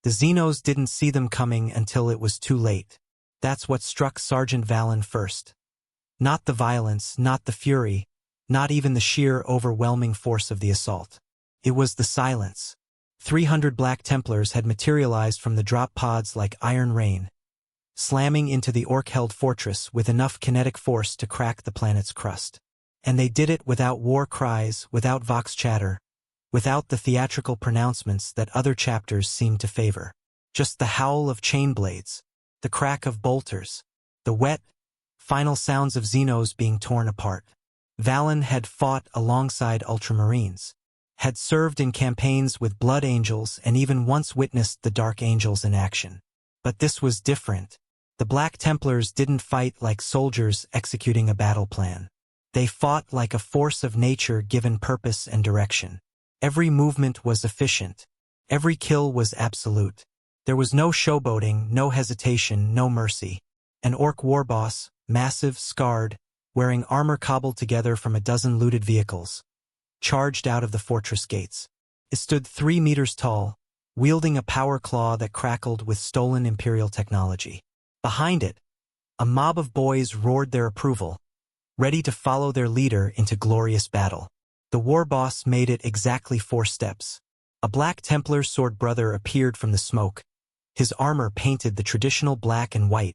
The Xenos didn't see them coming until it was too late. That's what struck Sergeant Valen first. Not the violence, not the fury, not even the sheer overwhelming force of the assault. It was the silence. 300 Black Templars had materialized from the drop pods like iron rain, slamming into the Orc-held fortress with enough kinetic force to crack the planet's crust. And they did it without war cries, without vox chatter, without the theatrical pronouncements that other chapters seemed to favor. Just the howl of chain blades, the crack of bolters, the wet, final sounds of Xenos being torn apart. Valen had fought alongside Ultramarines, had served in campaigns with Blood Angels, and even once witnessed the Dark Angels in action. But this was different. The Black Templars didn't fight like soldiers executing a battle plan. They fought like a force of nature given purpose and direction. Every movement was efficient. Every kill was absolute. There was no showboating, no hesitation, no mercy. An Orc warboss, massive, scarred, wearing armor cobbled together from a dozen looted vehicles, charged out of the fortress gates. It stood 3 meters tall, wielding a power claw that crackled with stolen Imperial technology. Behind it, a mob of boys roared their approval, ready to follow their leader into glorious battle. The warboss made it exactly 4 steps. A Black Templar sword brother appeared from the smoke, his armor painted the traditional black and white,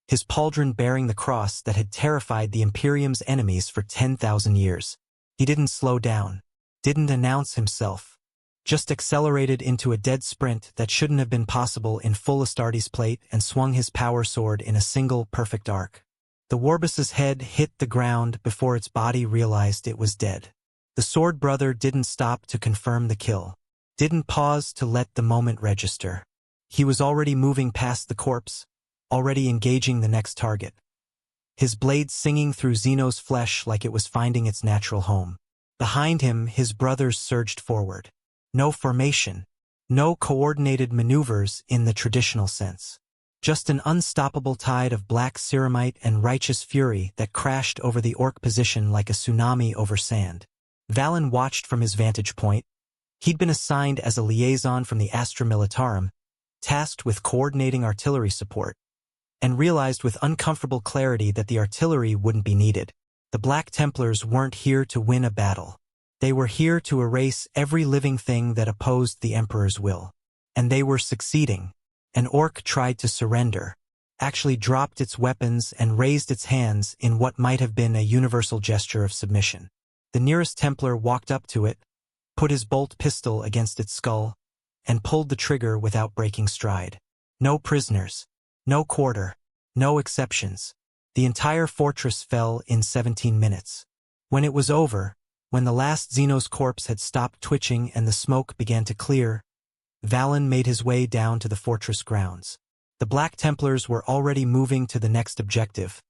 his pauldron bearing the cross that had terrified the Imperium's enemies for 10,000 years. He didn't slow down, didn't announce himself, just accelerated into a dead sprint that shouldn't have been possible in full Astartes plate and swung his power sword in a single perfect arc. The warboss's head hit the ground before its body realized it was dead. The sword brother didn't stop to confirm the kill, didn't pause to let the moment register. He was already moving past the corpse, already engaging the next target. His blade singing through Xeno's flesh like it was finding its natural home. Behind him, his brothers surged forward. No formation, no coordinated maneuvers in the traditional sense. Just an unstoppable tide of black ceramite and righteous fury that crashed over the Orc position like a tsunami over sand. Valen watched from his vantage point. He'd been assigned as a liaison from the Astra Militarum, tasked with coordinating artillery support, and realized with uncomfortable clarity that the artillery wouldn't be needed. The Black Templars weren't here to win a battle. They were here to erase every living thing that opposed the Emperor's will. And they were succeeding. An Orc tried to surrender, actually dropped its weapons and raised its hands in what might have been a universal gesture of submission. The nearest Templar walked up to it, put his bolt pistol against its skull, and pulled the trigger without breaking stride. No prisoners, no quarter, no exceptions. The entire fortress fell in 17 minutes. When it was over, when the last Xeno's corpse had stopped twitching and the smoke began to clear, Valen made his way down to the fortress grounds. The Black Templars were already moving to the next objective,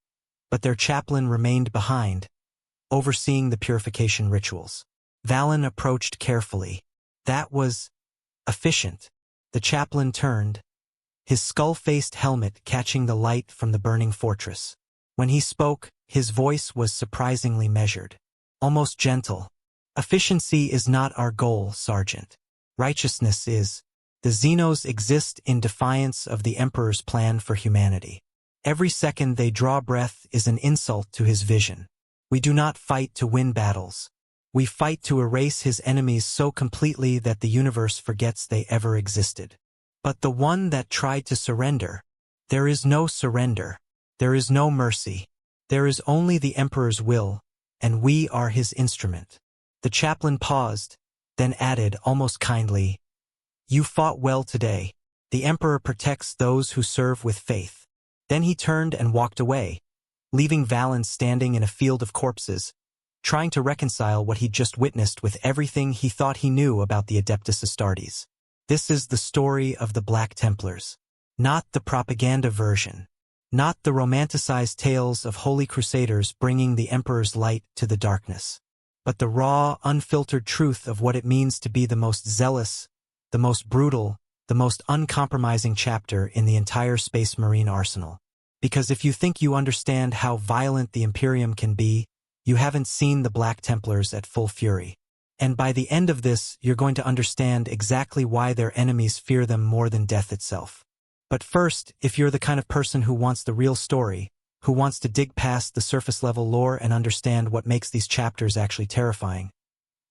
but their chaplain remained behind, overseeing the purification rituals. Valen approached carefully. That was efficient. The chaplain turned, his skull-faced helmet catching the light from the burning fortress. When he spoke, his voice was surprisingly measured, almost gentle. Efficiency is not our goal, Sergeant. Righteousness is. The Xenos exist in defiance of the Emperor's plan for humanity. Every second they draw breath is an insult to his vision. We do not fight to win battles. We fight to erase his enemies so completely that the universe forgets they ever existed. But the one that tried to surrender, there is no surrender. There is no mercy. There is only the Emperor's will, and we are his instrument. The chaplain paused, then added almost kindly, "You fought well today. The Emperor protects those who serve with faith." Then he turned and walked away, leaving Valen standing in a field of corpses, trying to reconcile what he'd just witnessed with everything he thought he knew about the Adeptus Astartes. This is the story of the Black Templars, not the propaganda version, not the romanticized tales of holy crusaders bringing the Emperor's light to the darkness, but the raw, unfiltered truth of what it means to be the most zealous, the most brutal, the most uncompromising chapter in the entire Space Marine arsenal. Because if you think you understand how violent the Imperium can be, you haven't seen the Black Templars at full fury. And by the end of this, you're going to understand exactly why their enemies fear them more than death itself. But first, if you're the kind of person who wants the real story, who wants to dig past the surface-level lore and understand what makes these chapters actually terrifying,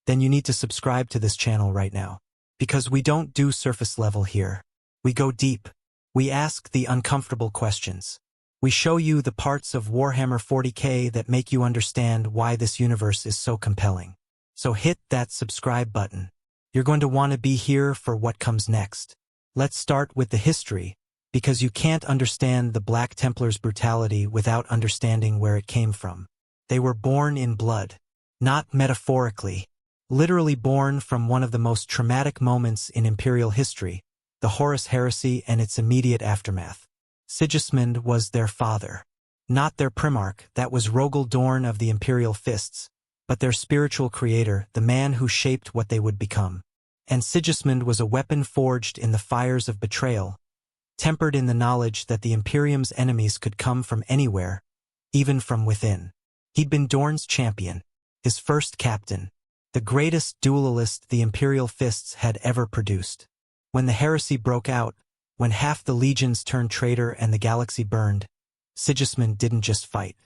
then you need to subscribe to this channel right now. Because we don't do surface level here. We go deep. We ask the uncomfortable questions. We show you the parts of Warhammer 40K that make you understand why this universe is so compelling. So hit that subscribe button. You're going to want to be here for what comes next. Let's start with the history, because you can't understand the Black Templars' brutality without understanding where it came from. They were born in blood. Not metaphorically. Literally born from one of the most traumatic moments in Imperial history, the Horus Heresy and its immediate aftermath. Sigismund was their father. Not their primarch, that was Rogel Dorn of the Imperial Fists, but their spiritual creator, the man who shaped what they would become. And Sigismund was a weapon forged in the fires of betrayal, tempered in the knowledge that the Imperium's enemies could come from anywhere, even from within. He'd been Dorn's champion, his first captain, the greatest duelist the Imperial Fists had ever produced. When the heresy broke out, when half the legions turned traitor and the galaxy burned, Sigismund didn't just fight.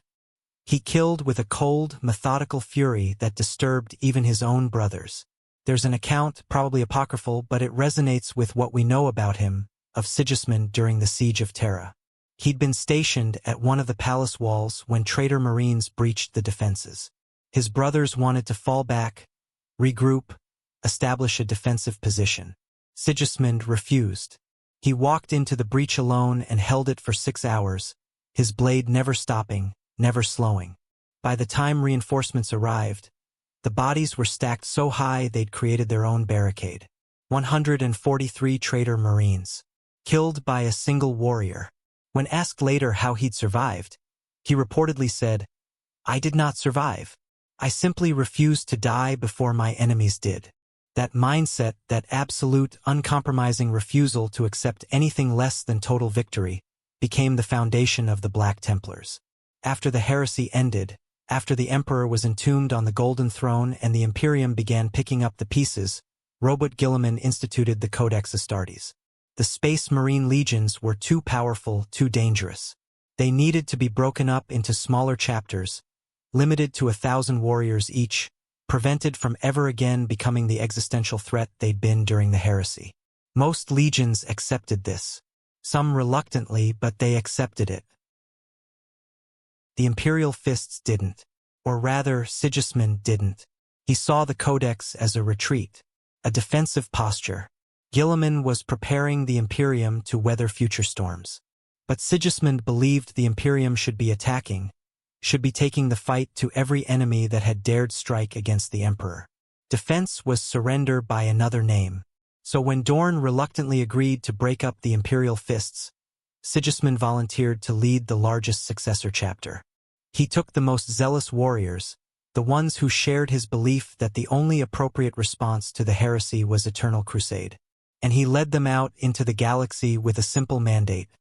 He killed with a cold, methodical fury that disturbed even his own brothers. There's an account, probably apocryphal, but it resonates with what we know about him, of Sigismund during the Siege of Terra. He'd been stationed at one of the palace walls when traitor marines breached the defenses. His brothers wanted to fall back, regroup, establish a defensive position. Sigismund refused. He walked into the breach alone and held it for 6 hours, his blade never stopping, never slowing. By the time reinforcements arrived, the bodies were stacked so high they'd created their own barricade. 143 traitor marines, killed by a single warrior. When asked later how he'd survived, he reportedly said, "I did not survive. I simply refused to die before my enemies did." That mindset, that absolute, uncompromising refusal to accept anything less than total victory, became the foundation of the Black Templars. After the heresy ended, after the Emperor was entombed on the Golden Throne and the Imperium began picking up the pieces, Robert Guilliman instituted the Codex Astartes. The Space Marine legions were too powerful, too dangerous. They needed to be broken up into smaller chapters, limited to 1,000 warriors each, prevented from ever again becoming the existential threat they'd been during the heresy. Most legions accepted this. Some reluctantly, but they accepted it. The Imperial Fists didn't. Or rather, Sigismund didn't. He saw the Codex as a retreat, a defensive posture. Guilliman was preparing the Imperium to weather future storms. But Sigismund believed the Imperium should be attacking, should be taking the fight to every enemy that had dared strike against the Emperor. Defense was surrender by another name. So when Dorn reluctantly agreed to break up the Imperial Fists, Sigismund volunteered to lead the largest successor chapter. He took the most zealous warriors, the ones who shared his belief that the only appropriate response to the heresy was eternal crusade. And he led them out into the galaxy with a simple mandate: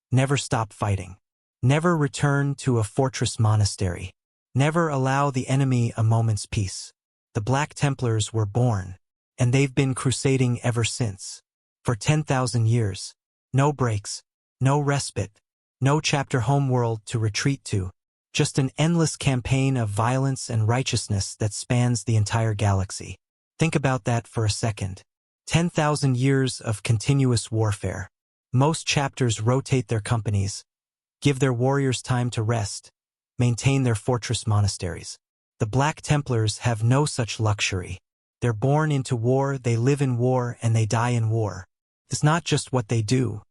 never stop fighting. Never return to a fortress monastery. Never allow the enemy a moment's peace. The Black Templars were born, and they've been crusading ever since. For 10,000 years. No breaks, no respite, no chapter homeworld to retreat to. Just an endless campaign of violence and righteousness that spans the entire galaxy. Think about that for a second. 10,000 years of continuous warfare. Most chapters rotate their companies, give their warriors time to rest, maintain their fortress monasteries. The Black Templars have no such luxury. They're born into war, they live in war, and they die in war. It's not just what they do,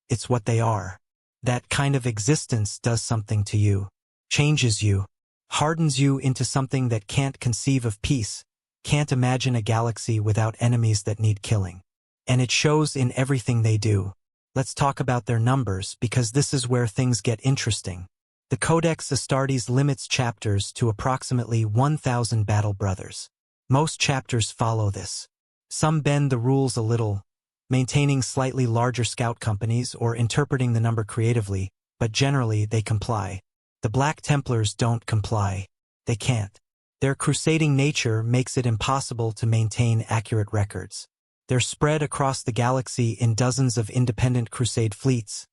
it's what they are. That kind of existence does something to you, changes you, hardens you into something that can't conceive of peace, can't imagine a galaxy without enemies that need killing. And it shows in everything they do. Let's talk about their numbers, because this is where things get interesting. The Codex Astartes limits chapters to approximately 1,000 battle brothers. Most chapters follow this. Some bend the rules a little, maintaining slightly larger scout companies or interpreting the number creatively, but generally they comply. The Black Templars don't comply. They can't. Their crusading nature makes it impossible to maintain accurate records. They're spread across the galaxy in dozens of independent crusade fleets,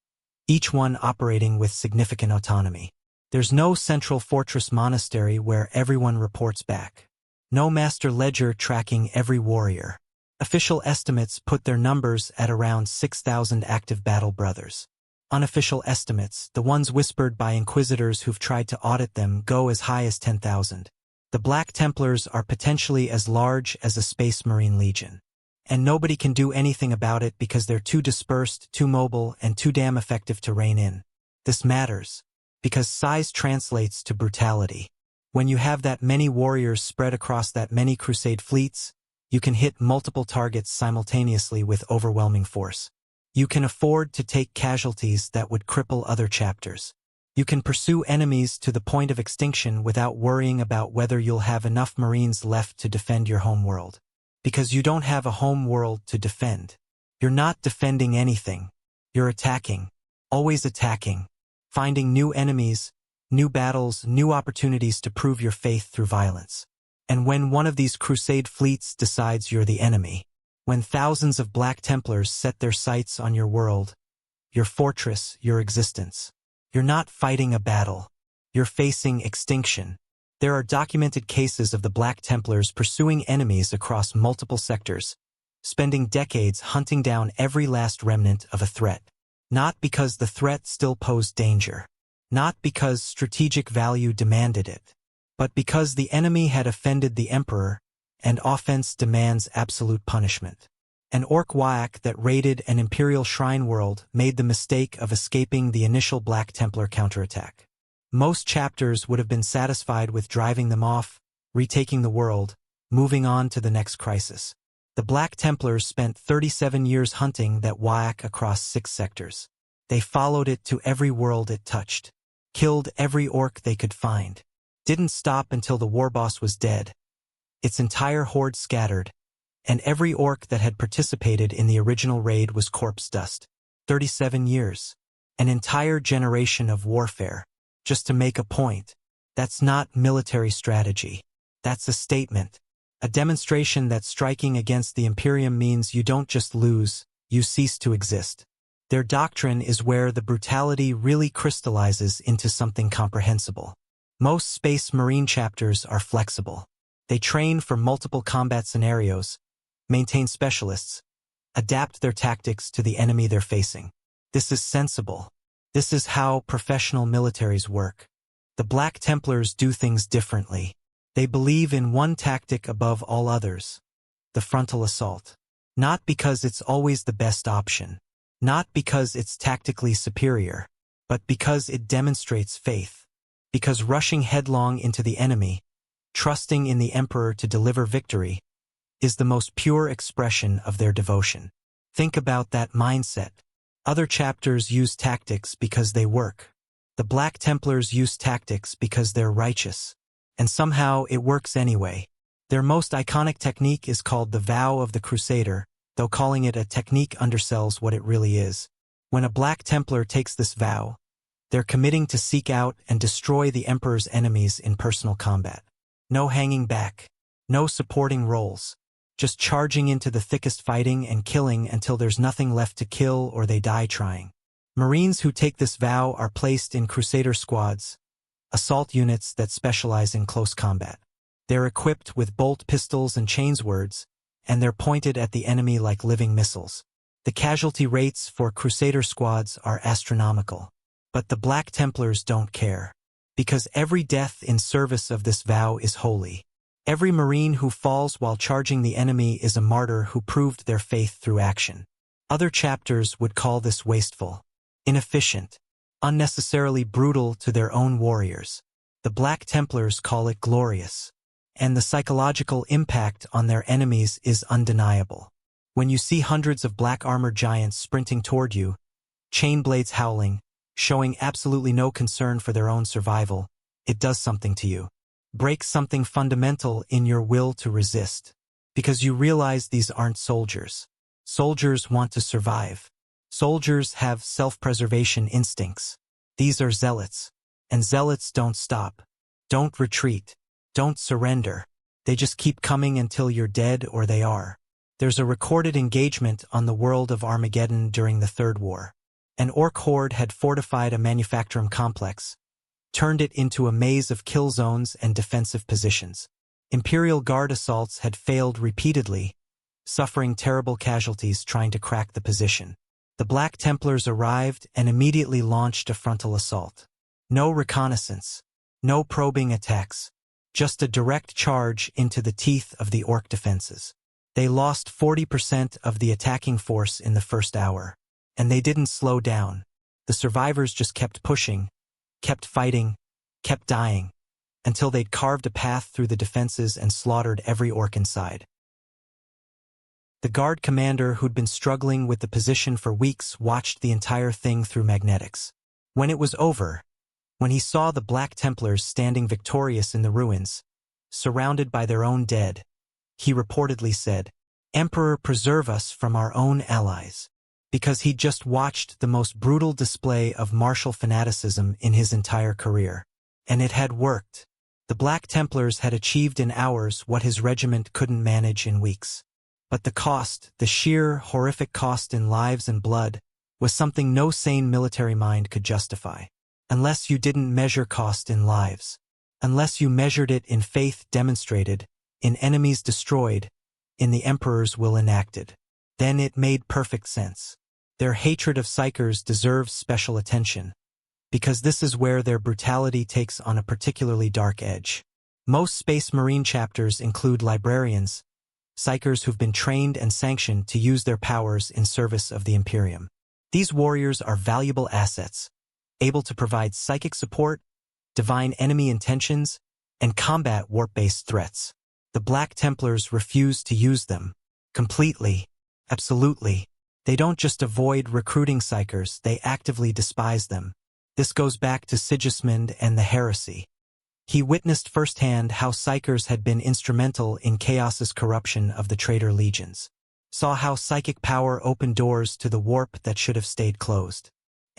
each one operating with significant autonomy. There's no central fortress monastery where everyone reports back. No master ledger tracking every warrior. Official estimates put their numbers at around 6,000 active battle brothers. Unofficial estimates, the ones whispered by inquisitors who've tried to audit them, go as high as 10,000. The Black Templars are potentially as large as a Space Marine Legion. And nobody can do anything about it because they're too dispersed, too mobile, and too damn effective to rein in. This matters, because size translates to brutality. When you have that many warriors spread across that many crusade fleets, you can hit multiple targets simultaneously with overwhelming force. You can afford to take casualties that would cripple other chapters. You can pursue enemies to the point of extinction without worrying about whether you'll have enough Marines left to defend your home world. Because you don't have a home world to defend. You're not defending anything. You're attacking. Always attacking. Finding new enemies, new battles, new opportunities to prove your faith through violence. And when one of these crusade fleets decides you're the enemy, when thousands of Black Templars set their sights on your world, your fortress, your existence, you're not fighting a battle. You're facing extinction. There are documented cases of the Black Templars pursuing enemies across multiple sectors, spending decades hunting down every last remnant of a threat. Not because the threat still posed danger, not because strategic value demanded it, but because the enemy had offended the Emperor, and offense demands absolute punishment. An Orc Wyack that raided an Imperial shrine world made the mistake of escaping the initial Black Templar counterattack. Most chapters would have been satisfied with driving them off, retaking the world, moving on to the next crisis. The Black Templars spent 37 years hunting that Wyack across 6 sectors. They followed it to every world it touched, killed every orc they could find, didn't stop until the war boss was dead, its entire horde scattered, and every orc that had participated in the original raid was corpse dust. 37 years. An entire generation of warfare. Just to make a point. That's not military strategy. That's a statement. A demonstration that striking against the Imperium means you don't just lose, you cease to exist. Their doctrine is where the brutality really crystallizes into something comprehensible. Most Space Marine chapters are flexible. They train for multiple combat scenarios, maintain specialists, adapt their tactics to the enemy they're facing. This is sensible. This is how professional militaries work. The Black Templars do things differently. They believe in one tactic above all others, the frontal assault. Not because it's always the best option, not because it's tactically superior, but because it demonstrates faith. Because rushing headlong into the enemy, trusting in the Emperor to deliver victory, is the most pure expression of their devotion. Think about that mindset. Other chapters use tactics because they work. The Black Templars use tactics because they're righteous. And somehow it works anyway. Their most iconic technique is called the Vow of the Crusader, though calling it a technique undersells what it really is. When a Black Templar takes this vow, they're committing to seek out and destroy the Emperor's enemies in personal combat. No hanging back. No supporting roles. Just charging into the thickest fighting and killing until there's nothing left to kill or they die trying. Marines who take this vow are placed in Crusader squads, assault units that specialize in close combat. They're equipped with bolt pistols and chainswords, and they're pointed at the enemy like living missiles. The casualty rates for Crusader squads are astronomical. But the Black Templars don't care. Because every death in service of this vow is holy. Every Marine who falls while charging the enemy is a martyr who proved their faith through action. Other chapters would call this wasteful, inefficient, unnecessarily brutal to their own warriors. The Black Templars call it glorious. And the psychological impact on their enemies is undeniable. When you see hundreds of black armored giants sprinting toward you, chain blades howling, showing absolutely no concern for their own survival, it does something to you. Breaks something fundamental in your will to resist. Because you realize these aren't soldiers. Soldiers want to survive. Soldiers have self-preservation instincts. These are zealots. And zealots don't stop. Don't retreat. Don't surrender. They just keep coming until you're dead or they are. There's a recorded engagement on the world of Armageddon during the Third War. An orc horde had fortified a manufacturing complex, turned it into a maze of kill zones and defensive positions. Imperial Guard assaults had failed repeatedly, suffering terrible casualties trying to crack the position. The Black Templars arrived and immediately launched a frontal assault. No reconnaissance, no probing attacks, just a direct charge into the teeth of the orc defenses. They lost 40% of the attacking force in the first hour. And they didn't slow down. The survivors just kept pushing, kept fighting, kept dying, until they'd carved a path through the defenses and slaughtered every orc inside. The guard commander who'd been struggling with the position for weeks watched the entire thing through magnetics. When it was over, when he saw the Black Templars standing victorious in the ruins, surrounded by their own dead, he reportedly said, "Emperor, preserve us from our own allies." Because he'd just watched the most brutal display of martial fanaticism in his entire career. And it had worked. The Black Templars had achieved in hours what his regiment couldn't manage in weeks. But the cost, the sheer, horrific cost in lives and blood, was something no sane military mind could justify. Unless you didn't measure cost in lives. Unless you measured it in faith demonstrated, in enemies destroyed, in the Emperor's will enacted. Then it made perfect sense. Their hatred of psychers deserves special attention, because this is where their brutality takes on a particularly dark edge. Most Space Marine chapters include librarians, psychers who've been trained and sanctioned to use their powers in service of the Imperium. These warriors are valuable assets, able to provide psychic support, divine enemy intentions, and combat warp-based threats. The Black Templars refuse to use them. Completely. Absolutely. They don't just avoid recruiting psychers, they actively despise them. This goes back to Sigismund and the heresy. He witnessed firsthand how psychers had been instrumental in Chaos's corruption of the traitor legions. Saw how psychic power opened doors to the warp that should have stayed closed.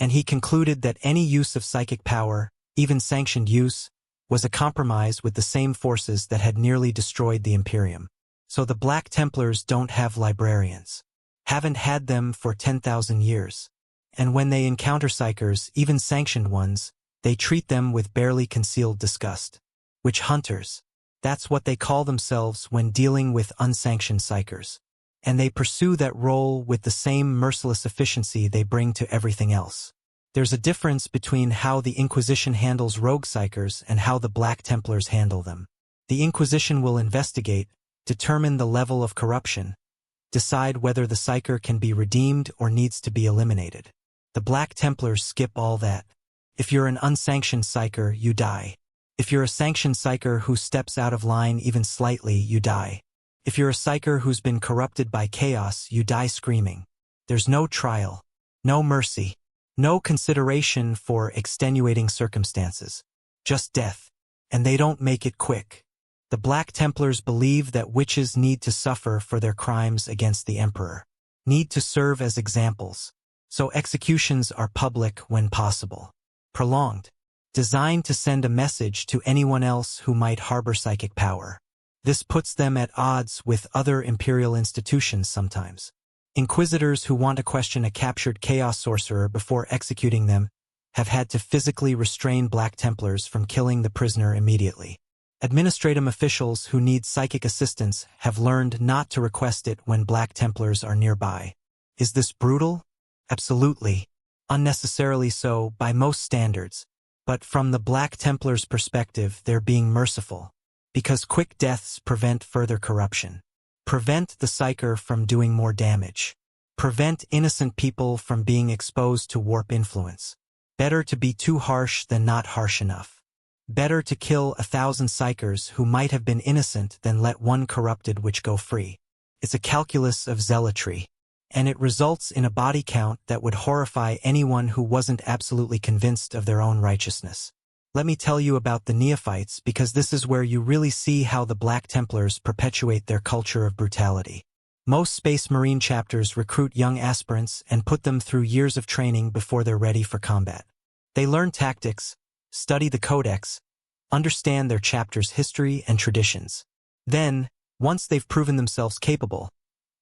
And he concluded that any use of psychic power, even sanctioned use, was a compromise with the same forces that had nearly destroyed the Imperium. So the Black Templars don't have librarians. Haven't had them for 10,000 years. And when they encounter psychers, even sanctioned ones, they treat them with barely concealed disgust. Witch hunters. That's what they call themselves when dealing with unsanctioned psychers. And they pursue that role with the same merciless efficiency they bring to everything else. There's a difference between how the Inquisition handles rogue psychers and how the Black Templars handle them. The Inquisition will investigate, determine the level of corruption, decide whether the psycher can be redeemed or needs to be eliminated. The Black Templars skip all that. If you're an unsanctioned psycher, you die. If you're a sanctioned psycher who steps out of line even slightly, you die. If you're a psycher who's been corrupted by chaos, you die screaming. There's no trial, no mercy, no consideration for extenuating circumstances. Just death. And they don't make it quick. The Black Templars believe that witches need to suffer for their crimes against the Emperor, need to serve as examples. So executions are public when possible. Prolonged. Designed to send a message to anyone else who might harbor psychic power. This puts them at odds with other imperial institutions sometimes. Inquisitors who want to question a captured chaos sorcerer before executing them have had to physically restrain Black Templars from killing the prisoner immediately. Administrative officials who need psychic assistance have learned not to request it when Black Templars are nearby. Is this brutal? Absolutely. Unnecessarily so by most standards. But from the Black Templars' perspective, they're being merciful. Because quick deaths prevent further corruption. Prevent the psycher from doing more damage. Prevent innocent people from being exposed to warp influence. Better to be too harsh than not harsh enough. Better to kill 1,000 psychers who might have been innocent than let one corrupted witch go free. It's a calculus of zealotry. And it results in a body count that would horrify anyone who wasn't absolutely convinced of their own righteousness. Let me tell you about the neophytes because this is where you really see how the Black Templars perpetuate their culture of brutality. Most Space Marine chapters recruit young aspirants and put them through years of training before they're ready for combat. They learn tactics, study the codex, understand their chapter's history and traditions. Then, once they've proven themselves capable,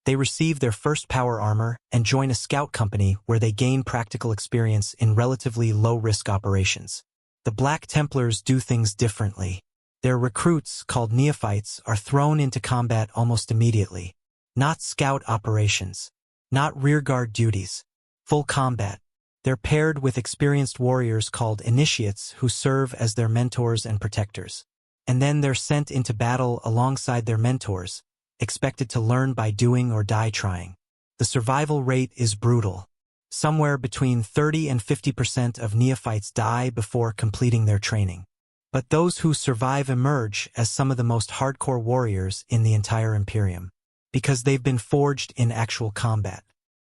they receive their first power armor and join a scout company where they gain practical experience in relatively low-risk operations. The Black Templars do things differently. Their recruits, called neophytes, are thrown into combat almost immediately. Not scout operations. Not rearguard duties. Full combat. They're paired with experienced warriors called initiates who serve as their mentors and protectors. And then they're sent into battle alongside their mentors, expected to learn by doing or die trying. The survival rate is brutal. Somewhere between 30 and 50% of neophytes die before completing their training. But those who survive emerge as some of the most hardcore warriors in the entire Imperium. Because they've been forged in actual combat.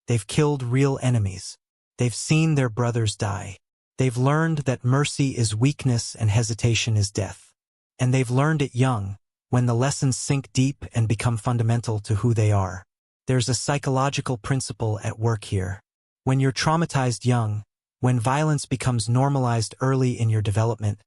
They've killed real enemies. They've seen their brothers die. They've learned that mercy is weakness and hesitation is death. And they've learned it young, when the lessons sink deep and become fundamental to who they are. There's a psychological principle at work here. When you're traumatized young, when violence becomes normalized early in your development,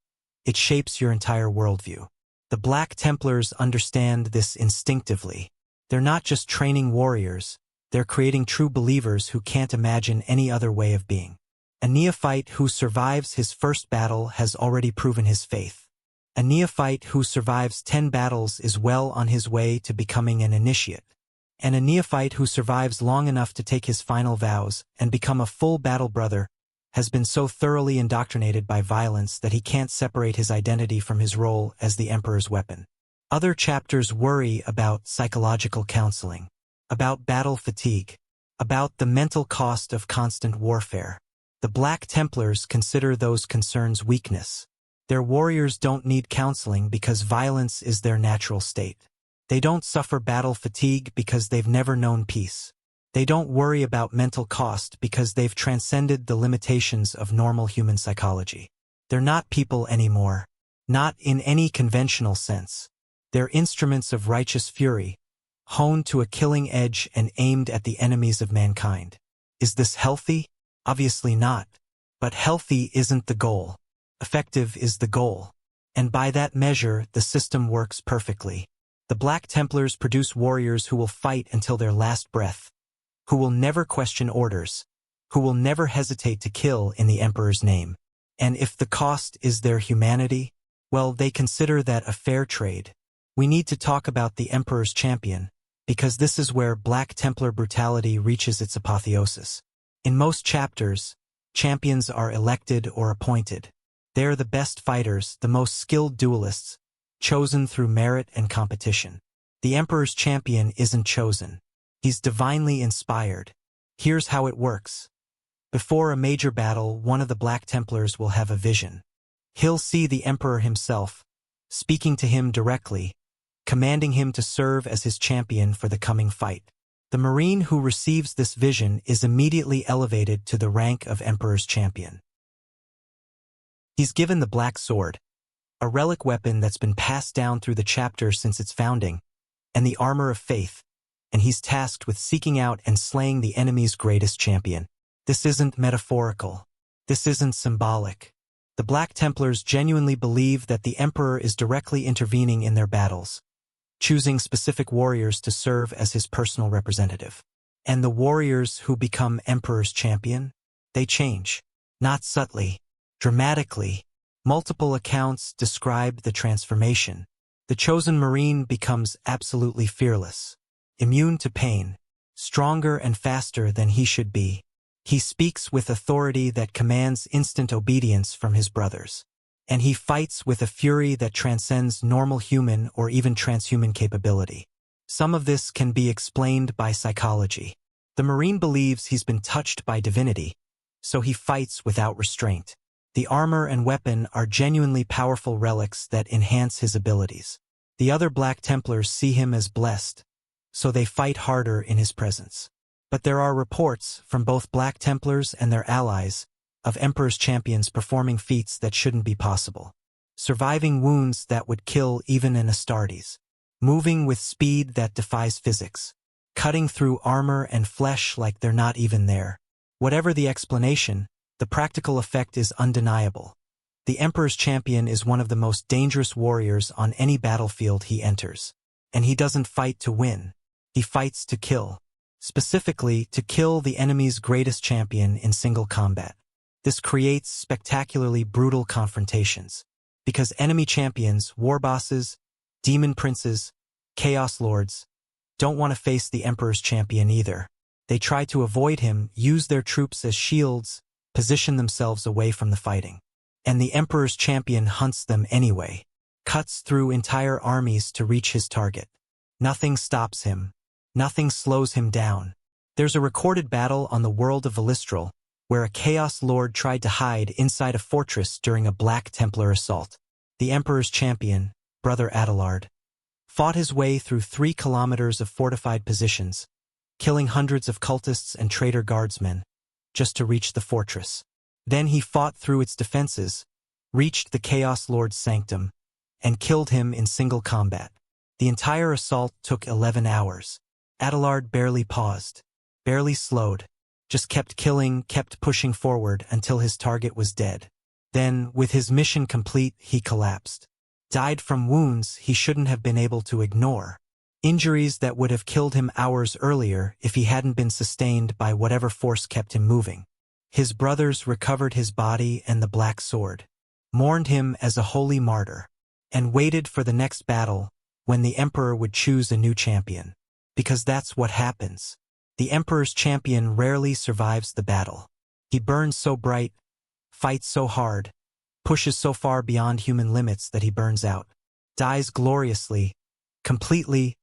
it shapes your entire worldview. The Black Templars understand this instinctively. They're not just training warriors, they're creating true believers who can't imagine any other way of being. A neophyte who survives his first battle has already proven his faith. A neophyte who survives 10 battles is well on his way to becoming an initiate. And a neophyte who survives long enough to take his final vows and become a full battle brother has been so thoroughly indoctrinated by violence that he can't separate his identity from his role as the Emperor's weapon. Other chapters worry about psychological counseling, about battle fatigue, about the mental cost of constant warfare. The Black Templars consider those concerns weakness. Their warriors don't need counseling because violence is their natural state. They don't suffer battle fatigue because they've never known peace. They don't worry about mental cost because they've transcended the limitations of normal human psychology. They're not people anymore. Not in any conventional sense. They're instruments of righteous fury, honed to a killing edge and aimed at the enemies of mankind. Is this healthy? Obviously not. But healthy isn't the goal. Effective is the goal. And by that measure, the system works perfectly. The Black Templars produce warriors who will fight until their last breath, who will never question orders, who will never hesitate to kill in the Emperor's name. And if the cost is their humanity, well, they consider that a fair trade. We need to talk about the Emperor's champion, because this is where Black Templar brutality reaches its apotheosis. In most chapters, champions are elected or appointed. They're the best fighters, the most skilled duelists, chosen through merit and competition. The Emperor's champion isn't chosen. He's divinely inspired. Here's how it works. Before a major battle, one of the Black Templars will have a vision. He'll see the Emperor himself, speaking to him directly, commanding him to serve as his champion for the coming fight. The Marine who receives this vision is immediately elevated to the rank of Emperor's champion. He's given the Black Sword, a relic weapon that's been passed down through the chapter since its founding, and the Armor of Faith, and he's tasked with seeking out and slaying the enemy's greatest champion. This isn't metaphorical. This isn't symbolic. The Black Templars genuinely believe that the Emperor is directly intervening in their battles, choosing specific warriors to serve as his personal representative. And the warriors who become Emperor's champion, they change. Not subtly, dramatically. Multiple accounts describe the transformation. The chosen Marine becomes absolutely fearless, immune to pain, stronger and faster than he should be. He speaks with authority that commands instant obedience from his brothers. And he fights with a fury that transcends normal human or even transhuman capability. Some of this can be explained by psychology. The Marine believes he's been touched by divinity, so he fights without restraint. The armor and weapon are genuinely powerful relics that enhance his abilities. The other Black Templars see him as blessed, so they fight harder in his presence. But there are reports from both Black Templars and their allies of Emperor's champions performing feats that shouldn't be possible. Surviving wounds that would kill even an Astartes. Moving with speed that defies physics. Cutting through armor and flesh like they're not even there. Whatever the explanation, the practical effect is undeniable. The Emperor's champion is one of the most dangerous warriors on any battlefield he enters. And he doesn't fight to win. He fights to kill. Specifically, to kill the enemy's greatest champion in single combat. This creates spectacularly brutal confrontations. Because enemy champions, war bosses, demon princes, chaos lords, don't want to face the Emperor's champion either. They try to avoid him, use their troops as shields, position themselves away from the fighting. And the Emperor's champion hunts them anyway, cuts through entire armies to reach his target. Nothing stops him. Nothing slows him down. There's a recorded battle on the world of Valistral, where a Chaos Lord tried to hide inside a fortress during a Black Templar assault. The Emperor's champion, Brother Adelard, fought his way through 3 kilometers of fortified positions, killing hundreds of cultists and traitor guardsmen, just to reach the fortress. Then he fought through its defenses, reached the Chaos Lord's sanctum, and killed him in single combat. The entire assault took 11 hours. Adelard barely paused, barely slowed, just kept killing, kept pushing forward until his target was dead. Then, with his mission complete, he collapsed. Died from wounds he shouldn't have been able to ignore. Injuries that would have killed him hours earlier if he hadn't been sustained by whatever force kept him moving. His brothers recovered his body and the black sword, mourned him as a holy martyr, and waited for the next battle when the Emperor would choose a new champion. Because that's what happens. The Emperor's champion rarely survives the battle. He burns so bright, fights so hard, pushes so far beyond human limits that he burns out, dies gloriously, completely,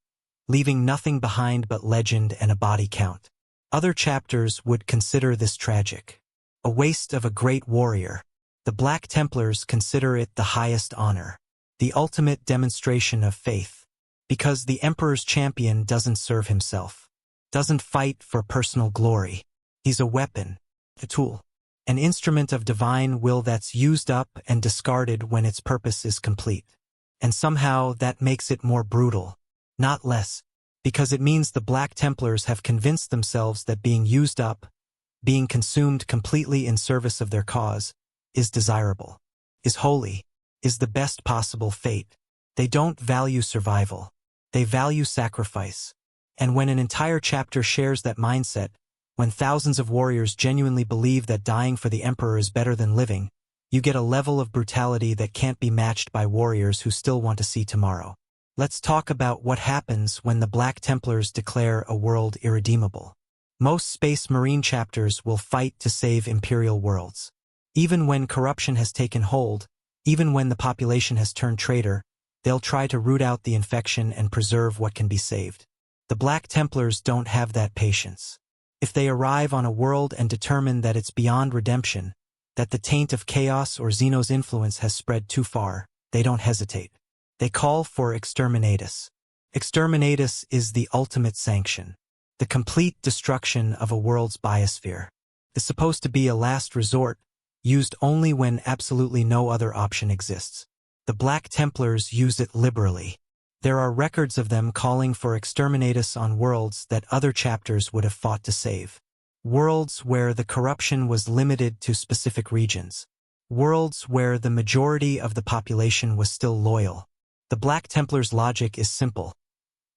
leaving nothing behind but legend and a body count. Other chapters would consider this tragic. A waste of a great warrior. The Black Templars consider it the highest honor, the ultimate demonstration of faith. Because the Emperor's champion doesn't serve himself, doesn't fight for personal glory. He's a weapon, a tool, an instrument of divine will that's used up and discarded when its purpose is complete. And somehow that makes it more brutal, not less, because it means the Black Templars have convinced themselves that being used up, being consumed completely in service of their cause, is desirable, is holy, is the best possible fate. They don't value survival. They value sacrifice. And when an entire chapter shares that mindset, when thousands of warriors genuinely believe that dying for the Emperor is better than living, you get a level of brutality that can't be matched by warriors who still want to see tomorrow. Let's talk about what happens when the Black Templars declare a world irredeemable. Most Space Marine chapters will fight to save Imperial worlds. Even when corruption has taken hold, even when the population has turned traitor, they'll try to root out the infection and preserve what can be saved. The Black Templars don't have that patience. If they arrive on a world and determine that it's beyond redemption, that the taint of chaos or Xeno's influence has spread too far, they don't hesitate. They call for exterminatus. Exterminatus is the ultimate sanction, the complete destruction of a world's biosphere. It's supposed to be a last resort, used only when absolutely no other option exists. The Black Templars use it liberally. There are records of them calling for exterminatus on worlds that other chapters would have fought to save. Worlds where the corruption was limited to specific regions. Worlds where the majority of the population was still loyal. The Black Templars' logic is simple.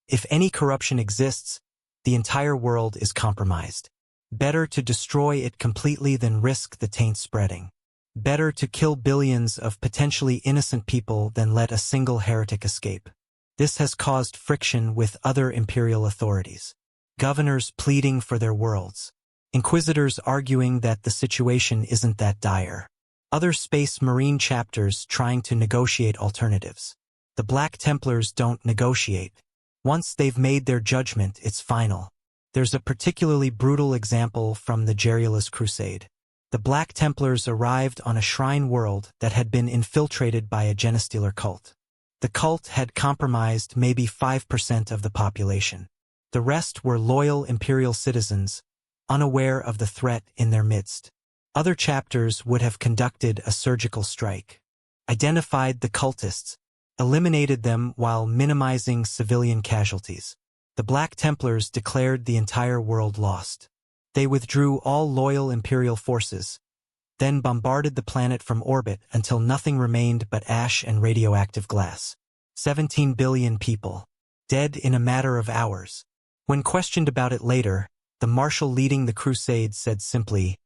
If any corruption exists, the entire world is compromised. Better to destroy it completely than risk the taint spreading. Better to kill billions of potentially innocent people than let a single heretic escape. This has caused friction with other imperial authorities. Governors pleading for their worlds. Inquisitors arguing that the situation isn't that dire. Other Space Marine chapters trying to negotiate alternatives. The Black Templars don't negotiate. Once they've made their judgment, it's final. There's a particularly brutal example from the Gerulus Crusade. The Black Templars arrived on a shrine world that had been infiltrated by a Genestealer cult. The cult had compromised maybe 5% of the population. The rest were loyal imperial citizens, unaware of the threat in their midst. Other chapters would have conducted a surgical strike, identified the cultists, eliminated them while minimizing civilian casualties. The Black Templars declared the entire world lost. They withdrew all loyal imperial forces, then bombarded the planet from orbit until nothing remained but ash and radioactive glass. 17 billion people. Dead in a matter of hours. When questioned about it later, the marshal leading the crusade said simply,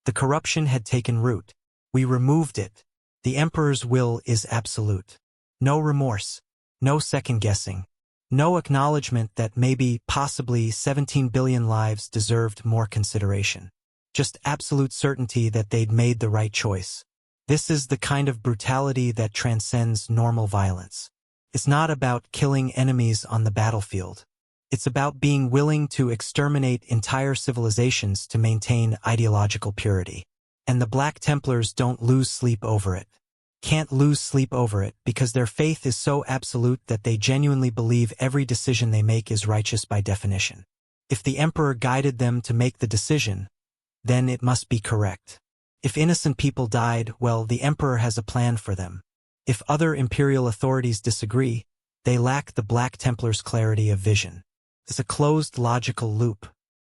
"The corruption had taken root. We removed it. The emperor's will is absolute. No remorse. No second-guessing. No acknowledgement that maybe, possibly, 17 billion lives deserved more consideration. Just absolute certainty that they'd made the right choice." This is the kind of brutality that transcends normal violence. It's not about killing enemies on the battlefield. It's about being willing to exterminate entire civilizations to maintain ideological purity. And the Black Templars don't lose sleep over it. Can't lose sleep over it because their faith is so absolute that they genuinely believe every decision they make is righteous by definition. If the emperor guided them to make the decision, then it must be correct. If innocent people died, well, the emperor has a plan for them. If other imperial authorities disagree, they lack the Black Templars' clarity of vision. It's a closed logical loop,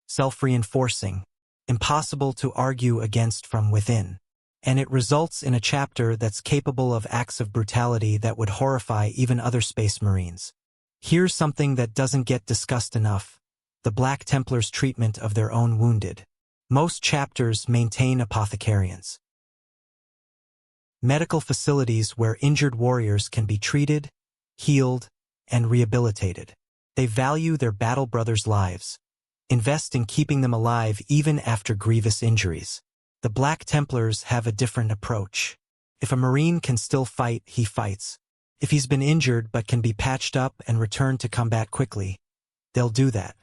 self-reinforcing, impossible to argue against from within. And it results in a chapter that's capable of acts of brutality that would horrify even other Space Marines. Here's something that doesn't get discussed enough: the Black Templars' treatment of their own wounded. Most chapters maintain apothecarians, medical facilities where injured warriors can be treated, healed, and rehabilitated. They value their battle brothers' lives, invest in keeping them alive even after grievous injuries. The Black Templars have a different approach. If a Marine can still fight, he fights. If he's been injured but can be patched up and returned to combat quickly, they'll do that.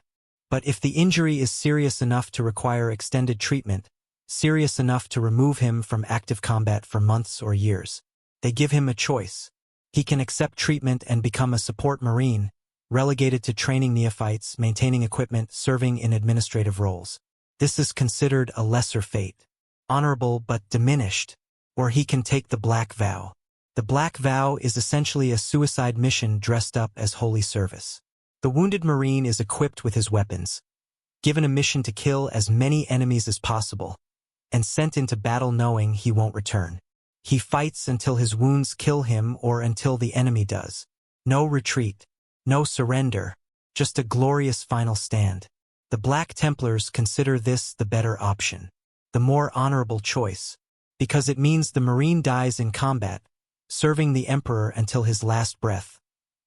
But if the injury is serious enough to require extended treatment, serious enough to remove him from active combat for months or years, they give him a choice. He can accept treatment and become a support Marine, relegated to training neophytes, maintaining equipment, serving in administrative roles. This is considered a lesser fate, honorable but diminished. Or he can take the Black Vow. The Black Vow is essentially a suicide mission dressed up as holy service. The wounded Marine is equipped with his weapons, given a mission to kill as many enemies as possible, and sent into battle knowing he won't return. He fights until his wounds kill him or until the enemy does. No retreat, no surrender, just a glorious final stand. The Black Templars consider this the better option, the more honorable choice, because it means the Marine dies in combat, serving the Emperor until his last breath,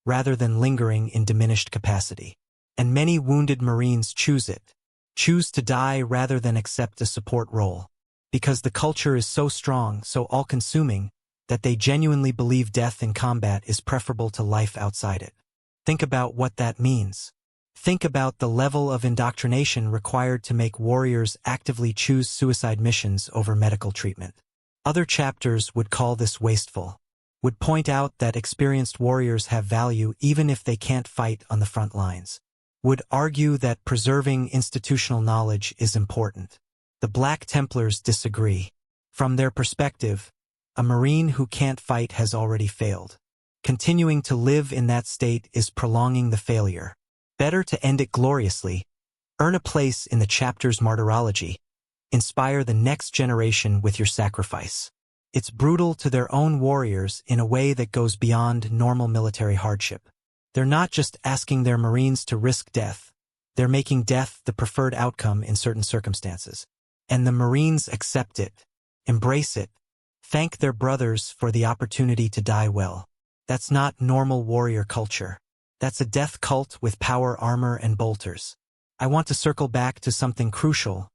rather than lingering in diminished capacity. And many wounded Marines choose it, choose to die rather than accept a support role, because the culture is so strong, so all-consuming, that they genuinely believe death in combat is preferable to life outside it. Think about what that means. Think about the level of indoctrination required to make warriors actively choose suicide missions over medical treatment. Other chapters would call this wasteful, would point out that experienced warriors have value even if they can't fight on the front lines, would argue that preserving institutional knowledge is important. The Black Templars disagree. From their perspective, a Marine who can't fight has already failed. Continuing to live in that state is prolonging the failure. Better to end it gloriously, earn a place in the chapter's martyrology, inspire the next generation with your sacrifice. It's brutal to their own warriors in a way that goes beyond normal military hardship. They're not just asking their Marines to risk death, they're making death the preferred outcome in certain circumstances. And the Marines accept it, embrace it, thank their brothers for the opportunity to die well. That's not normal warrior culture. That's a death cult with power armor and bolters. I want to circle back to something crucial: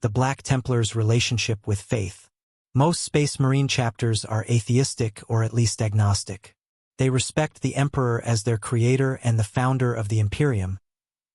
the Black Templars' relationship with faith. Most Space Marine chapters are atheistic or at least agnostic. They respect the Emperor as their creator and the founder of the Imperium,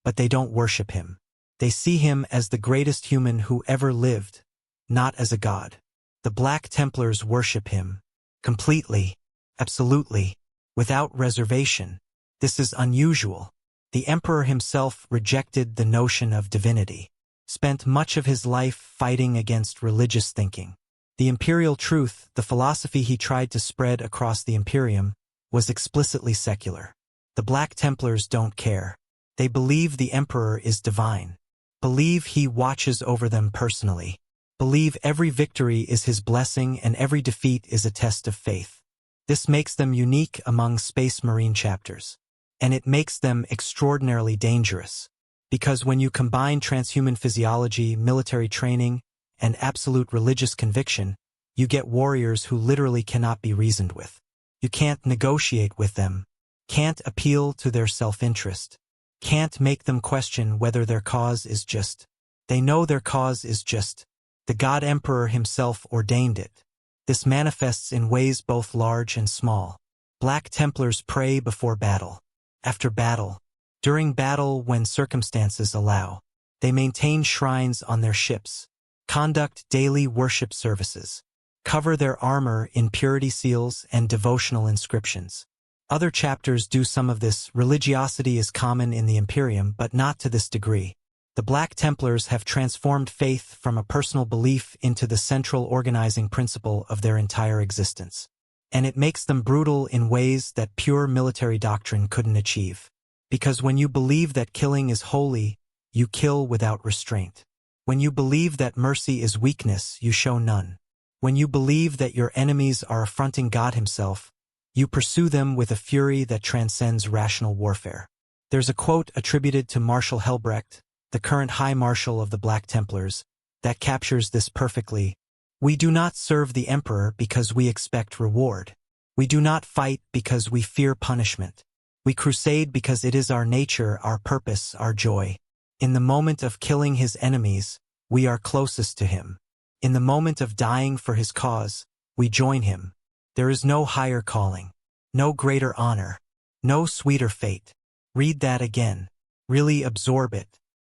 but they don't worship him. They see him as the greatest human who ever lived, not as a god. The Black Templars worship him, completely, absolutely, without reservation. This is unusual. The Emperor himself rejected the notion of divinity, spent much of his life fighting against religious thinking. The imperial truth, the philosophy he tried to spread across the Imperium, was explicitly secular. The Black Templars don't care. They believe the Emperor is divine, believe he watches over them personally, believe every victory is his blessing and every defeat is a test of faith. This makes them unique among Space Marine chapters. And it makes them extraordinarily dangerous. Because when you combine transhuman physiology, military training, and absolute religious conviction, you get warriors who literally cannot be reasoned with. You can't negotiate with them, can't appeal to their self-interest, can't make them question whether their cause is just. They know their cause is just. The God Emperor himself ordained it. This manifests in ways both large and small. Black Templars pray before battle, after battle, during battle when circumstances allow. They maintain shrines on their ships, conduct daily worship services, cover their armor in purity seals and devotional inscriptions. Other chapters do some of this. Religiosity is common in the Imperium, but not to this degree. The Black Templars have transformed faith from a personal belief into the central organizing principle of their entire existence. And it makes them brutal in ways that pure military doctrine couldn't achieve. Because when you believe that killing is holy, you kill without restraint. When you believe that mercy is weakness, you show none. When you believe that your enemies are affronting God himself, you pursue them with a fury that transcends rational warfare. There's a quote attributed to Marshal Helbrecht, the current High Marshal of the Black Templars, that captures this perfectly. We do not serve the Emperor because we expect reward. We do not fight because we fear punishment. We crusade because it is our nature, our purpose, our joy. In the moment of killing his enemies, we are closest to him. In the moment of dying for his cause, we join him. There is no higher calling, no greater honor, no sweeter fate. Read that again. Really absorb it.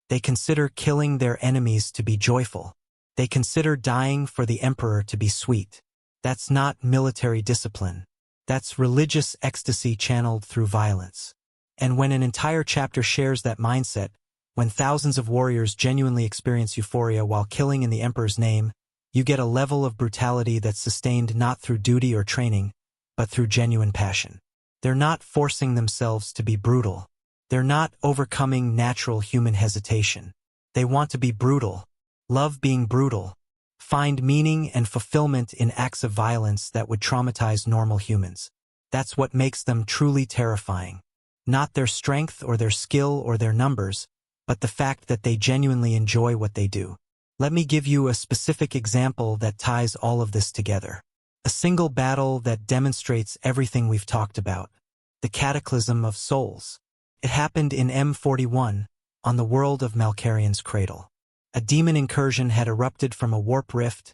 They consider killing their enemies to be joyful. They consider dying for the Emperor to be sweet. That's not military discipline. That's religious ecstasy channeled through violence. And when an entire chapter shares that mindset, when thousands of warriors genuinely experience euphoria while killing in the Emperor's name, you get a level of brutality that's sustained not through duty or training, but through genuine passion. They're not forcing themselves to be brutal. They're not overcoming natural human hesitation. They want to be brutal, love being brutal, find meaning and fulfillment in acts of violence that would traumatize normal humans. That's what makes them truly terrifying. Not their strength or their skill or their numbers, but the fact that they genuinely enjoy what they do. Let me give you a specific example that ties all of this together. A single battle that demonstrates everything we've talked about. The Cataclysm of Souls. It happened in M41, on the world of Malkarian's Cradle. A demon incursion had erupted from a warp rift,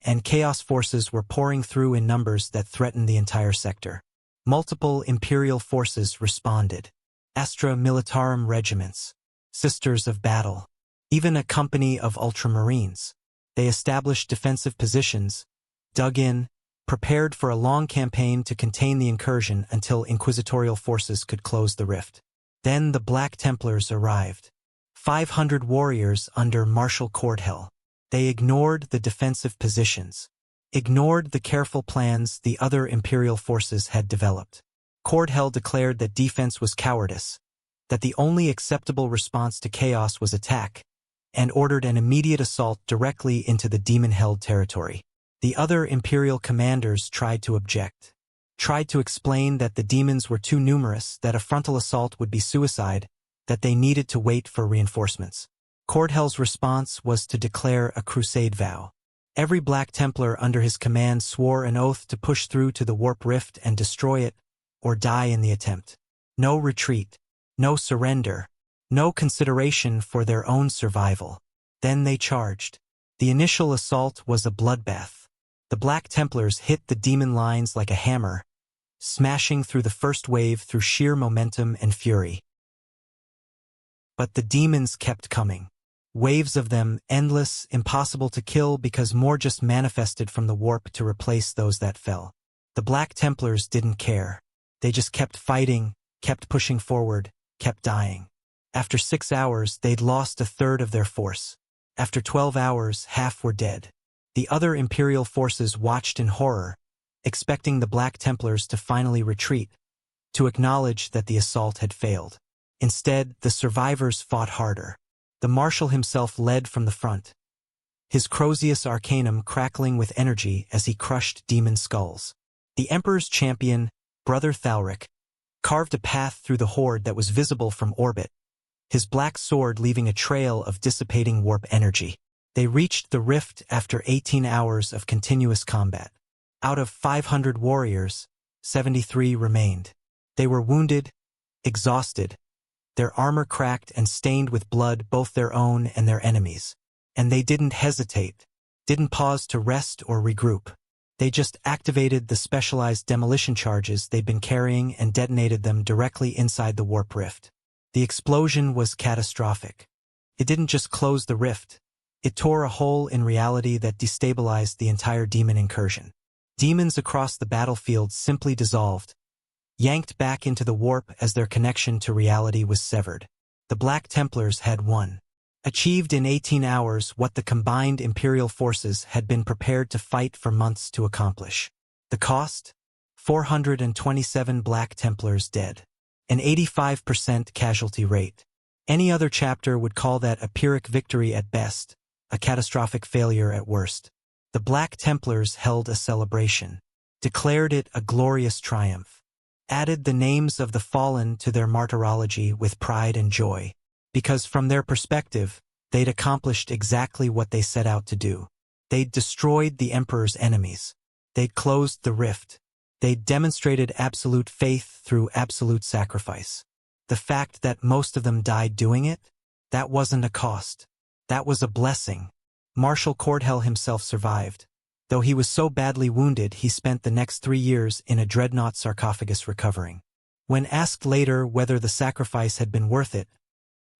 and chaos forces were pouring through in numbers that threatened the entire sector. Multiple Imperial forces responded. Astra Militarum regiments, Sisters of Battle, even a company of Ultramarines. They established defensive positions, dug in, prepared for a long campaign to contain the incursion until inquisitorial forces could close the rift. Then the Black Templars arrived. 500 warriors under Marshal Cordhel. They ignored the defensive positions, ignored the careful plans the other Imperial forces had developed. Cordhel declared that defense was cowardice, that the only acceptable response to chaos was attack, and ordered an immediate assault directly into the demon-held territory. The other Imperial commanders tried to object, tried to explain that the demons were too numerous, that a frontal assault would be suicide, that they needed to wait for reinforcements. Cordhel's response was to declare a crusade vow. Every Black Templar under his command swore an oath to push through to the warp rift and destroy it, or die in the attempt. No retreat, no surrender, no consideration for their own survival. Then they charged. The initial assault was a bloodbath. The Black Templars hit the demon lines like a hammer, smashing through the first wave through sheer momentum and fury. But the demons kept coming. Waves of them, endless, impossible to kill because more just manifested from the warp to replace those that fell. The Black Templars didn't care. They just kept fighting, kept pushing forward, kept dying. After 6 hours, they'd lost a third of their force. After 12 hours, half were dead. The other Imperial forces watched in horror, expecting the Black Templars to finally retreat, to acknowledge that the assault had failed. Instead, the survivors fought harder. The Marshal himself led from the front. his Crozius Arcanum crackling with energy as he crushed demon skulls. The Emperor's champion, Brother Thalric, carved a path through the horde that was visible from orbit, his black sword leaving a trail of dissipating warp energy. They reached the rift after 18 hours of continuous combat. Out of 500 warriors, 73 remained. They were wounded, exhausted, their armor cracked and stained with blood, both their own and their enemies. And they didn't hesitate, didn't pause to rest or regroup. They just activated the specialized demolition charges they'd been carrying and detonated them directly inside the warp rift. The explosion was catastrophic. It didn't just close the rift, it tore a hole in reality that destabilized the entire demon incursion. Demons across the battlefield simply dissolved, yanked back into the warp as their connection to reality was severed. The Black Templars had won. Achieved in 18 hours what the combined Imperial forces had been prepared to fight for months to accomplish. The cost? 427 Black Templars dead. An 85% casualty rate. Any other chapter would call that a Pyrrhic victory at best, a catastrophic failure at worst. The Black Templars held a celebration, declared it a glorious triumph, added the names of the fallen to their martyrology with pride and joy, because from their perspective, they'd accomplished exactly what they set out to do. They'd destroyed the Emperor's enemies. They'd closed the rift. They'd demonstrated absolute faith through absolute sacrifice. The fact that most of them died doing it? That wasn't a cost. That was a blessing. Marshal Cordhel himself survived. Though he was so badly wounded, he spent the next 3 years in a dreadnought sarcophagus recovering. When asked later whether the sacrifice had been worth it,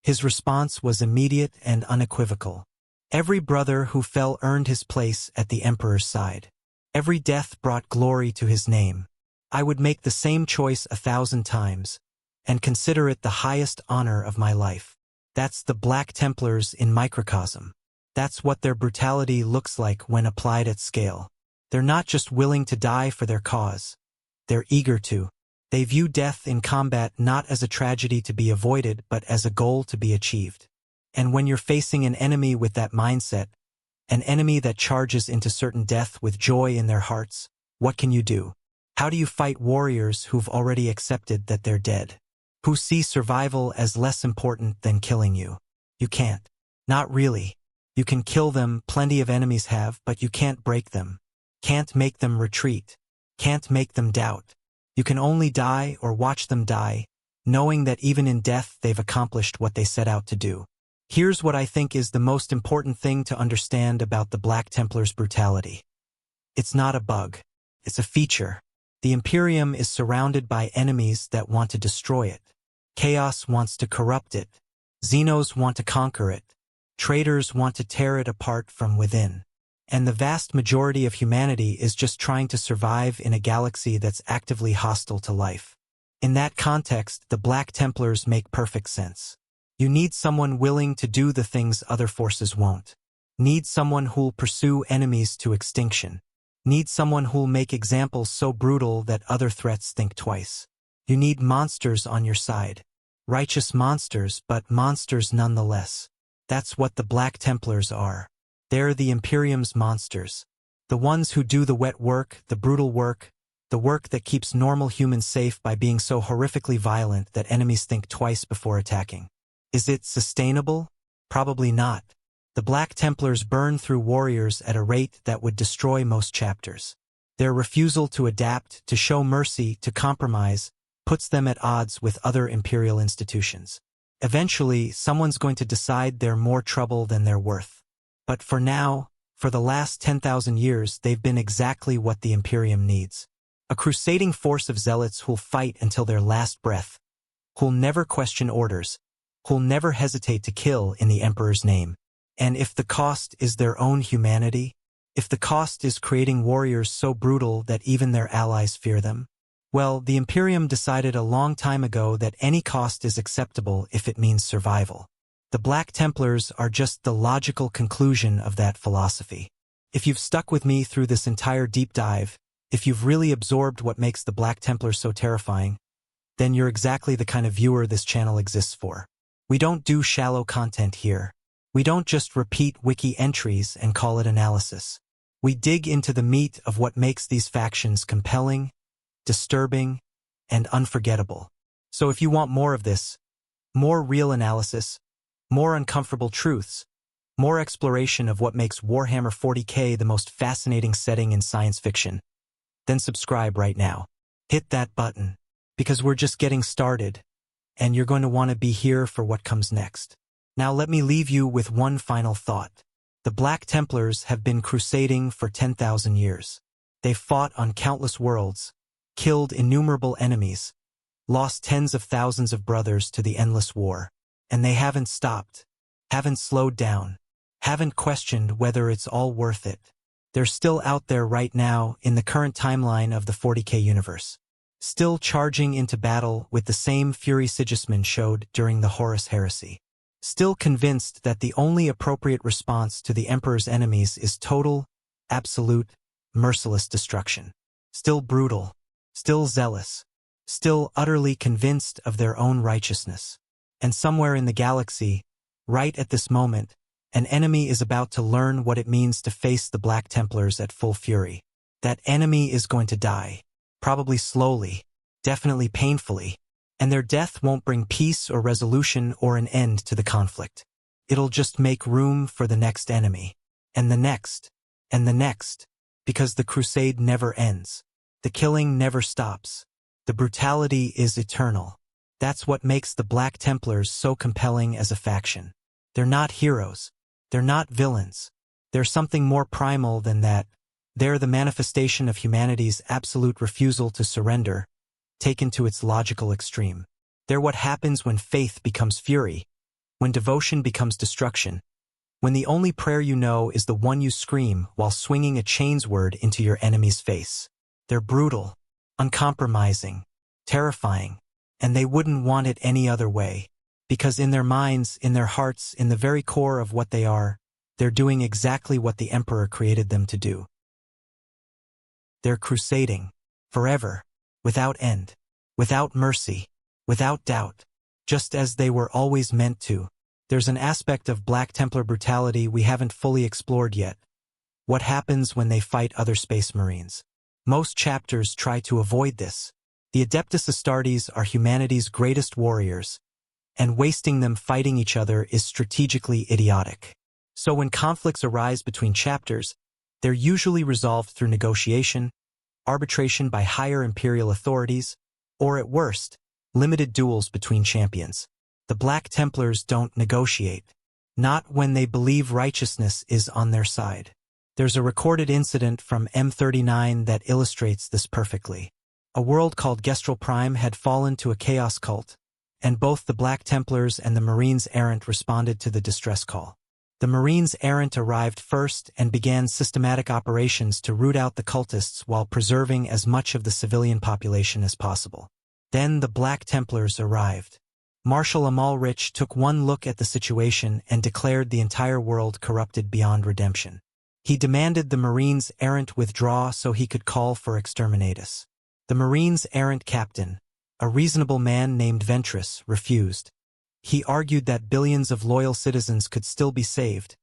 his response was immediate and unequivocal. Every brother who fell earned his place at the Emperor's side. Every death brought glory to his name. I would make the same choice 1,000 times, and consider it the highest honor of my life. That's the Black Templars in microcosm. That's what their brutality looks like when applied at scale. They're not just willing to die for their cause. They're eager to. They view death in combat not as a tragedy to be avoided but as a goal to be achieved. And when you're facing an enemy with that mindset, an enemy that charges into certain death with joy in their hearts, what can you do? How do you fight warriors who've already accepted that they're dead? Who see survival as less important than killing you? You can't. Not really. You can kill them, plenty of enemies have, but you can't break them. Can't make them retreat. Can't make them doubt. You can only die or watch them die, knowing that even in death they've accomplished what they set out to do. Here's what I think is the most important thing to understand about the Black Templars' brutality. It's not a bug. It's a feature. The Imperium is surrounded by enemies that want to destroy it. Chaos wants to corrupt it. Xenos want to conquer it. Traitors want to tear it apart from within. And the vast majority of humanity is just trying to survive in a galaxy that's actively hostile to life. In that context, the Black Templars make perfect sense. You need someone willing to do the things other forces won't. Need someone who'll pursue enemies to extinction. Need someone who'll make examples so brutal that other threats think twice. You need monsters on your side. Righteous monsters, but monsters nonetheless. That's what the Black Templars are. They're the Imperium's monsters. The ones who do the wet work, the brutal work, the work that keeps normal humans safe by being so horrifically violent that enemies think twice before attacking. Is it sustainable? Probably not. The Black Templars burn through warriors at a rate that would destroy most chapters. Their refusal to adapt, to show mercy, to compromise, puts them at odds with other Imperial institutions. Eventually, someone's going to decide they're more trouble than they're worth. But for now, for the last 10,000 years, they've been exactly what the Imperium needs. A crusading force of zealots who'll fight until their last breath, who'll never question orders, who'll never hesitate to kill in the Emperor's name. And if the cost is their own humanity, if the cost is creating warriors so brutal that even their allies fear them, well, the Imperium decided a long time ago that any cost is acceptable if it means survival. The Black Templars are just the logical conclusion of that philosophy. If you've stuck with me through this entire deep dive, if you've really absorbed what makes the Black Templars so terrifying, then you're exactly the kind of viewer this channel exists for. We don't do shallow content here. We don't just repeat wiki entries and call it analysis. We dig into the meat of what makes these factions compelling, disturbing, and unforgettable. So if you want more of this, more real analysis, more uncomfortable truths, more exploration of what makes Warhammer 40K the most fascinating setting in science fiction, then subscribe right now. Hit that button, because we're just getting started, and you're going to want to be here for what comes next. Now let me leave you with one final thought. The Black Templars have been crusading for 10,000 years. They've fought on countless worlds, killed innumerable enemies, lost tens of thousands of brothers to the endless war. And they haven't stopped, haven't slowed down, haven't questioned whether it's all worth it. They're still out there right now in the current timeline of the 40K universe, still charging into battle with the same fury Sigismund showed during the Horus Heresy. Still convinced that the only appropriate response to the Emperor's enemies is total, absolute, merciless destruction. Still brutal, still zealous, still utterly convinced of their own righteousness. And somewhere in the galaxy, right at this moment, an enemy is about to learn what it means to face the Black Templars at full fury. That enemy is going to die, probably slowly, definitely painfully, and their death won't bring peace or resolution or an end to the conflict. It'll just make room for the next enemy, and the next, and the next, because the crusade never ends. The killing never stops. The brutality is eternal. That's what makes the Black Templars so compelling as a faction. They're not heroes. They're not villains. They're something more primal than that. They're the manifestation of humanity's absolute refusal to surrender, taken to its logical extreme. They're what happens when faith becomes fury, when devotion becomes destruction, when the only prayer you know is the one you scream while swinging a chains word into your enemy's face. They're brutal, uncompromising, terrifying, and they wouldn't want it any other way, because in their minds, in their hearts, in the very core of what they are, they're doing exactly what the Emperor created them to do. They're crusading, forever, without end, without mercy, without doubt, just as they were always meant to. There's an aspect of Black Templar brutality we haven't fully explored yet. What happens when they fight other Space Marines? Most chapters try to avoid this. The Adeptus Astartes are humanity's greatest warriors, and wasting them fighting each other is strategically idiotic. So when conflicts arise between chapters, they're usually resolved through negotiation, arbitration by higher imperial authorities, or at worst, limited duels between champions. The Black Templars don't negotiate, not when they believe righteousness is on their side. There's a recorded incident from M39 that illustrates this perfectly. A world called Gestral Prime had fallen to a chaos cult, and both the Black Templars and the Marines Errant responded to the distress call. The Marines Errant arrived first and began systematic operations to root out the cultists while preserving as much of the civilian population as possible. Then the Black Templars arrived. Marshal Amalrich took one look at the situation and declared the entire world corrupted beyond redemption. He demanded the Marines Errant withdraw so he could call for exterminatus. The Marines Errant captain, a reasonable man named Ventress, refused. He argued that billions of loyal citizens could still be saved,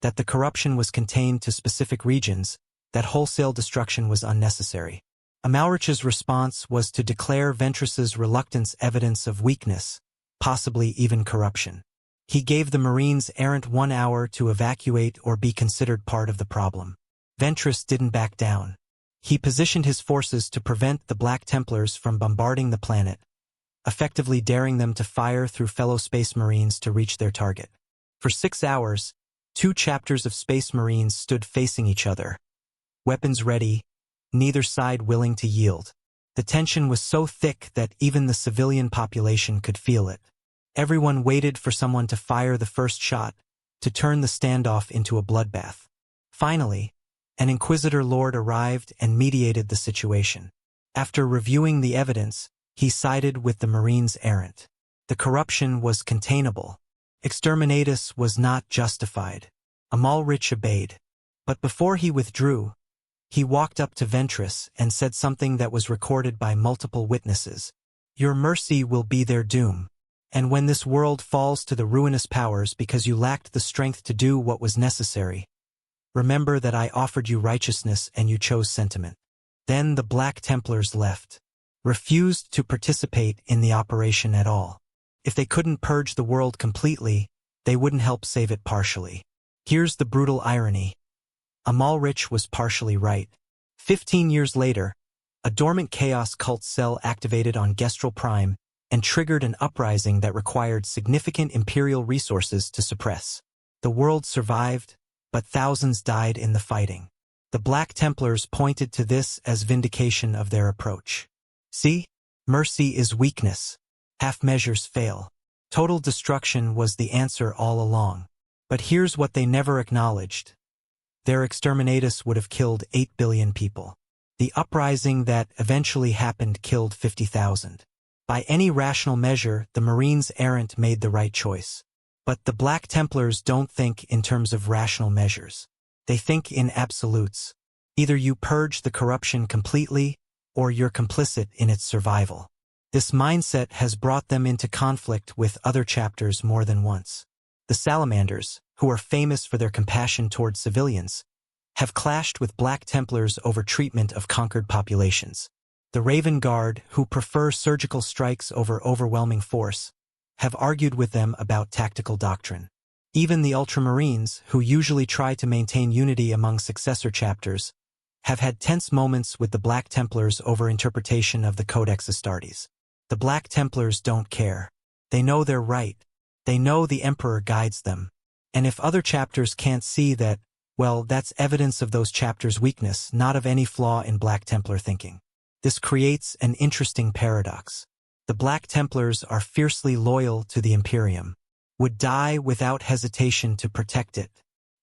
that the corruption was contained to specific regions, that wholesale destruction was unnecessary. Amalrich's response was to declare Ventress's reluctance evidence of weakness, possibly even corruption. He gave the Marines Errant 1 hour to evacuate or be considered part of the problem. Ventress didn't back down. He positioned his forces to prevent the Black Templars from bombarding the planet, effectively daring them to fire through fellow Space Marines to reach their target. For 6 hours, 2 chapters of Space Marines stood facing each other, weapons ready, neither side willing to yield. The tension was so thick that even the civilian population could feel it. Everyone waited for someone to fire the first shot, to turn the standoff into a bloodbath. Finally, an Inquisitor Lord arrived and mediated the situation. After reviewing the evidence, he sided with the Marines Errant. The corruption was containable. Exterminatus was not justified. Amalrich obeyed. But before he withdrew, he walked up to Ventress and said something that was recorded by multiple witnesses. "Your mercy will be their doom, And when this world falls to the ruinous powers because you lacked the strength to do what was necessary, remember that I offered you righteousness and you chose sentiment. Then the Black Templars left, refused to participate in the operation at all. If they couldn't purge the world completely, they wouldn't help save it partially. Here's the brutal irony. Amalrich was partially right. 15 years later, a dormant chaos cult cell activated on Gestral Prime and triggered an uprising that required significant Imperial resources to suppress. The world survived, but thousands died in the fighting. The Black Templars pointed to this as vindication of their approach. See? Mercy is weakness. Half measures fail. Total destruction was the answer all along. But here's what they never acknowledged. Their exterminatus would have killed 8 billion people. The uprising that eventually happened killed 50,000. By any rational measure, the Marines errant made the right choice. But the Black Templars don't think in terms of rational measures. They think in absolutes. Either you purge the corruption completely, or you're complicit in its survival. This mindset has brought them into conflict with other chapters more than once. The Salamanders, who are famous for their compassion towards civilians, have clashed with Black Templars over treatment of conquered populations. The Raven Guard, who prefer surgical strikes over overwhelming force, have argued with them about tactical doctrine. Even the Ultramarines, who usually try to maintain unity among successor chapters, have had tense moments with the Black Templars over interpretation of the Codex Astartes. The Black Templars don't care. They know they're right. They know the Emperor guides them. And if other chapters can't see that, well, that's evidence of those chapters' weakness, not of any flaw in Black Templar thinking. This creates an interesting paradox. The Black Templars are fiercely loyal to the Imperium, would die without hesitation to protect it.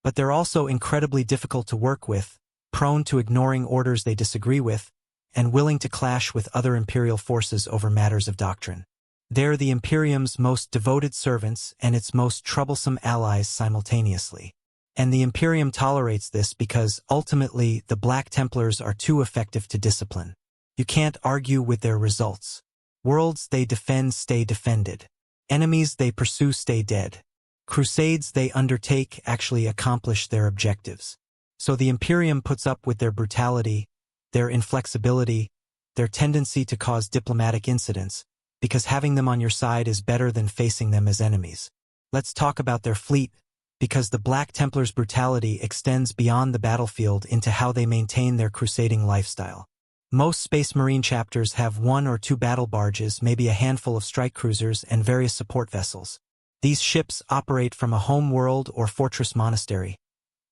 But they're also incredibly difficult to work with, prone to ignoring orders they disagree with, and willing to clash with other Imperial forces over matters of doctrine. They're the Imperium's most devoted servants and its most troublesome allies simultaneously. And the Imperium tolerates this because, ultimately, the Black Templars are too effective to discipline. You can't argue with their results. Worlds they defend stay defended. Enemies they pursue stay dead. Crusades they undertake actually accomplish their objectives. So the Imperium puts up with their brutality, their inflexibility, their tendency to cause diplomatic incidents, because having them on your side is better than facing them as enemies. Let's talk about their fleet, because the Black Templars' brutality extends beyond the battlefield into how they maintain their crusading lifestyle. Most Space Marine chapters have 1 or 2 battle barges, maybe a handful of strike cruisers, and various support vessels. These ships operate from a home world or fortress monastery,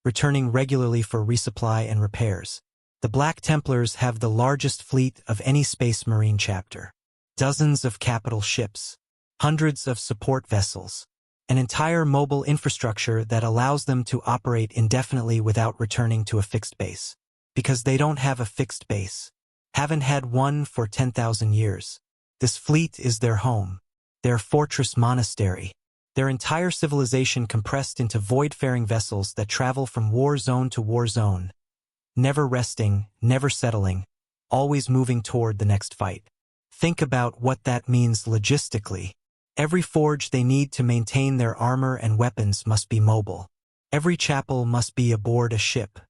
returning regularly for resupply and repairs. The Black Templars have the largest fleet of any Space Marine chapter. Dozens of capital ships, hundreds of support vessels, an entire mobile infrastructure that allows them to operate indefinitely without returning to a fixed base. Because they don't have a fixed base. Haven't had one for 10,000 years. This fleet is their home, their fortress monastery, their entire civilization compressed into void-faring vessels that travel from war zone to war zone, never resting, never settling, always moving toward the next fight. Think about what that means logistically. Every forge they need to maintain their armor and weapons must be mobile. Every chapel must be aboard a ship.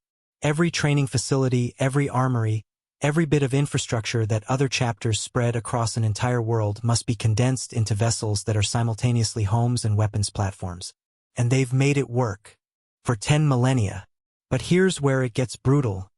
Every training facility, every armory, every bit of infrastructure that other chapters spread across an entire world must be condensed into vessels that are simultaneously homes and weapons platforms. And they've made it work. For 10 millennia. But here's where it gets brutal.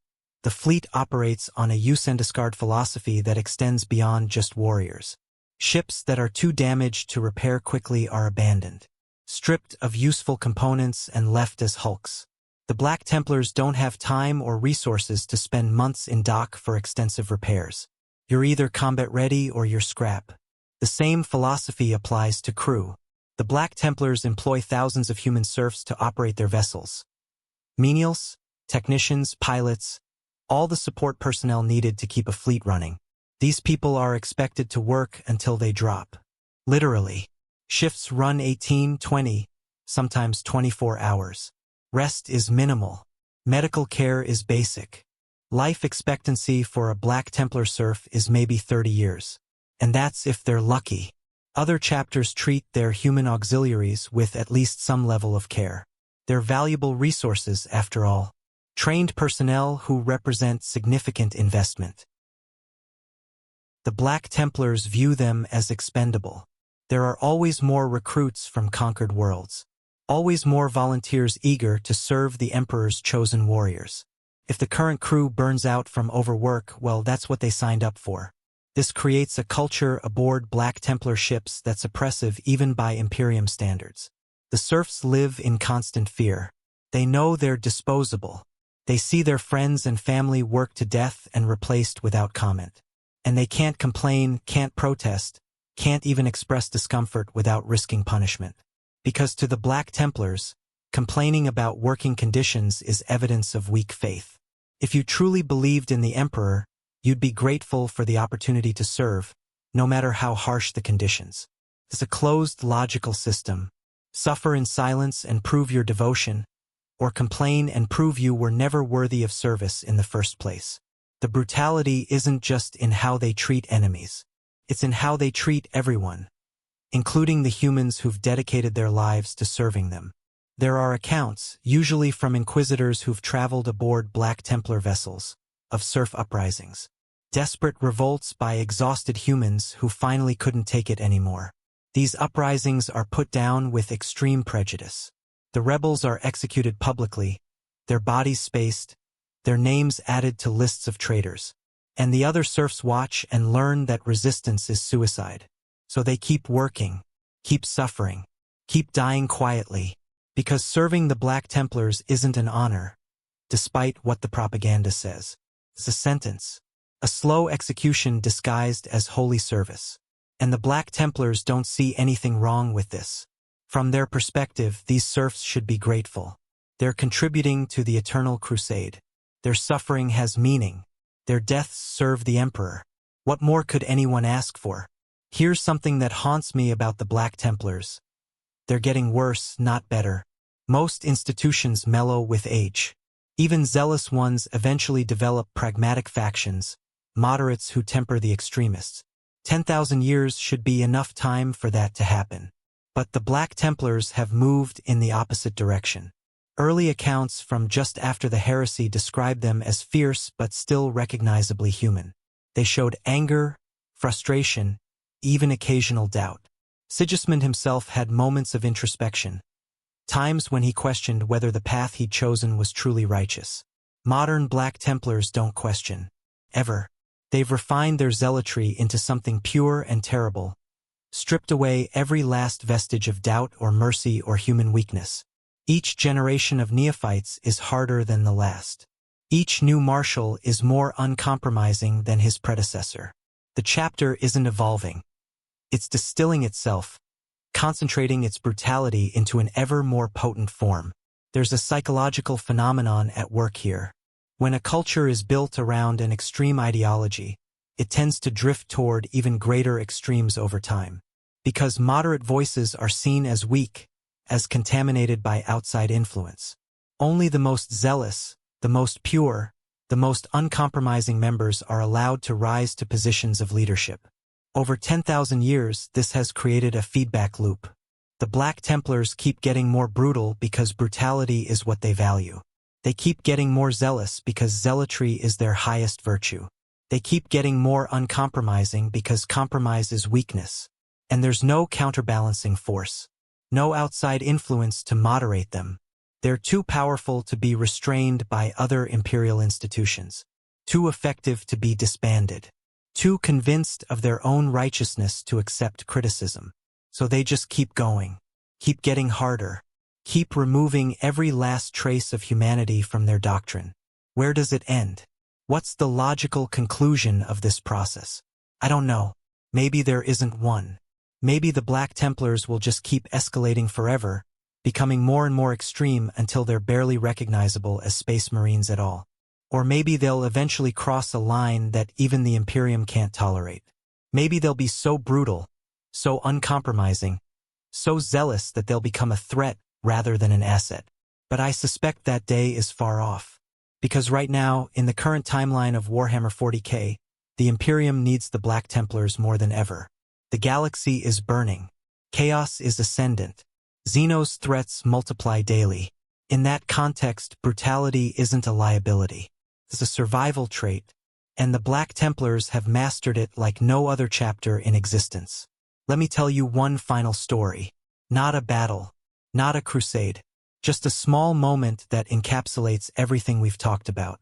The fleet operates on a use and discard philosophy that extends beyond just warriors. Ships that are too damaged to repair quickly are abandoned, stripped of useful components and left as hulks. The Black Templars don't have time or resources to spend months in dock for extensive repairs. You're either combat ready or you're scrap. The same philosophy applies to crew. The Black Templars employ thousands of human serfs to operate their vessels. Menials, technicians, pilots, all the support personnel needed to keep a fleet running. These people are expected to work until they drop. Literally. Shifts run 18, 20, sometimes 24 hours. Rest is minimal. Medical care is basic. Life expectancy for a Black Templar serf is maybe 30 years. And that's if they're lucky. Other chapters treat their human auxiliaries with at least some level of care. They're valuable resources, after all. Trained personnel who represent significant investment. The Black Templars view them as expendable. There are always more recruits from conquered worlds. Always more volunteers eager to serve the Emperor's chosen warriors. If the current crew burns out from overwork, well, that's what they signed up for. This creates a culture aboard Black Templar ships that's oppressive even by Imperium standards. The serfs live in constant fear. They know they're disposable. They see their friends and family worked to death and replaced without comment. And they can't complain, can't protest, can't even express discomfort without risking punishment. Because to the Black Templars, complaining about working conditions is evidence of weak faith. If you truly believed in the Emperor, you'd be grateful for the opportunity to serve, no matter how harsh the conditions. It's a closed, logical system. Suffer in silence and prove your devotion, or complain and prove you were never worthy of service in the first place. The brutality isn't just in how they treat enemies. It's in how they treat everyone, including the humans who've dedicated their lives to serving them. There are accounts, usually from inquisitors who've traveled aboard Black Templar vessels, of serf uprisings. Desperate revolts by exhausted humans who finally couldn't take it anymore. These uprisings are put down with extreme prejudice. The rebels are executed publicly, their bodies spaced, their names added to lists of traitors. And the other serfs watch and learn that resistance is suicide. So they keep working, keep suffering, keep dying quietly, because serving the Black Templars isn't an honor, despite what the propaganda says. It's a sentence, a slow execution disguised as holy service. And the Black Templars don't see anything wrong with this. From their perspective, these serfs should be grateful. They're contributing to the eternal crusade. Their suffering has meaning. Their deaths serve the Emperor. What more could anyone ask for? Here's something that haunts me about the Black Templars. They're getting worse, not better. Most institutions mellow with age. Even zealous ones eventually develop pragmatic factions, moderates who temper the extremists. 10,000 years should be enough time for that to happen. But the Black Templars have moved in the opposite direction. Early accounts from just after the heresy describe them as fierce but still recognizably human. They showed anger, frustration, even occasional doubt. Sigismund himself had moments of introspection, times when he questioned whether the path he'd chosen was truly righteous. Modern Black Templars don't question, ever. They've refined their zealotry into something pure and terrible, stripped away every last vestige of doubt or mercy or human weakness. Each generation of neophytes is harder than the last. Each new marshal is more uncompromising than his predecessor. The chapter isn't evolving. It's distilling itself, concentrating its brutality into an ever more potent form. There's a psychological phenomenon at work here. When a culture is built around an extreme ideology, it tends to drift toward even greater extremes over time. Because moderate voices are seen as weak, as contaminated by outside influence. Only the most zealous, the most pure, the most uncompromising members are allowed to rise to positions of leadership. Over 10,000 years, this has created a feedback loop. The Black Templars keep getting more brutal because brutality is what they value. They keep getting more zealous because zealotry is their highest virtue. They keep getting more uncompromising because compromise is weakness. And there's no counterbalancing force. No outside influence to moderate them. They're too powerful to be restrained by other imperial institutions. Too effective to be disbanded. Too convinced of their own righteousness to accept criticism. So they just keep going. Keep getting harder. Keep removing every last trace of humanity from their doctrine. Where does it end? What's the logical conclusion of this process? I don't know. Maybe there isn't one. Maybe the Black Templars will just keep escalating forever, becoming more and more extreme until they're barely recognizable as Space Marines at all. Or maybe they'll eventually cross a line that even the Imperium can't tolerate. Maybe they'll be so brutal, so uncompromising, so zealous that they'll become a threat rather than an asset. But I suspect that day is far off. Because right now, in the current timeline of Warhammer 40K, the Imperium needs the Black Templars more than ever. The galaxy is burning. Chaos is ascendant. Xeno's threats multiply daily. In that context, brutality isn't a liability. It's a survival trait, and the Black Templars have mastered it like no other chapter in existence. Let me tell you one final story. Not a battle, not a crusade, just a small moment that encapsulates everything we've talked about.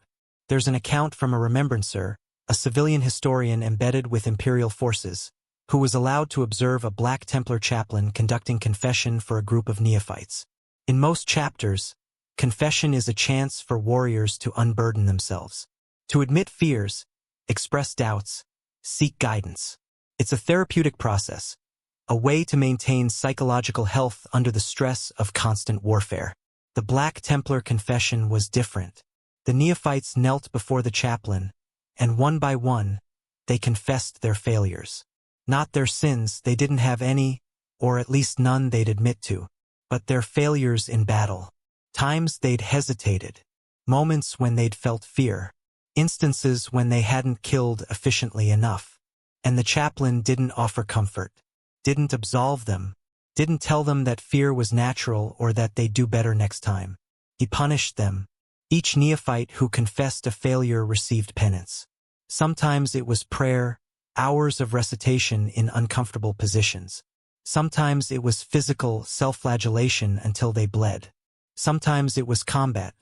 There's an account from a remembrancer, a civilian historian embedded with Imperial forces, who was allowed to observe a Black Templar chaplain conducting confession for a group of neophytes. In most chapters, confession is a chance for warriors to unburden themselves, to admit fears, express doubts, seek guidance. It's a therapeutic process, a way to maintain psychological health under the stress of constant warfare. The Black Templar confession was different. The neophytes knelt before the chaplain, and one by one, they confessed their failures. Not their sins, they didn't have any, or at least none they'd admit to, but their failures in battle. Times they'd hesitated, moments when they'd felt fear, instances when they hadn't killed efficiently enough. And the chaplain didn't offer comfort, didn't absolve them, didn't tell them that fear was natural or that they'd do better next time. He punished them. Each neophyte who confessed a failure received penance. Sometimes it was prayer, hours of recitation in uncomfortable positions. Sometimes it was physical self-flagellation until they bled. Sometimes it was combat,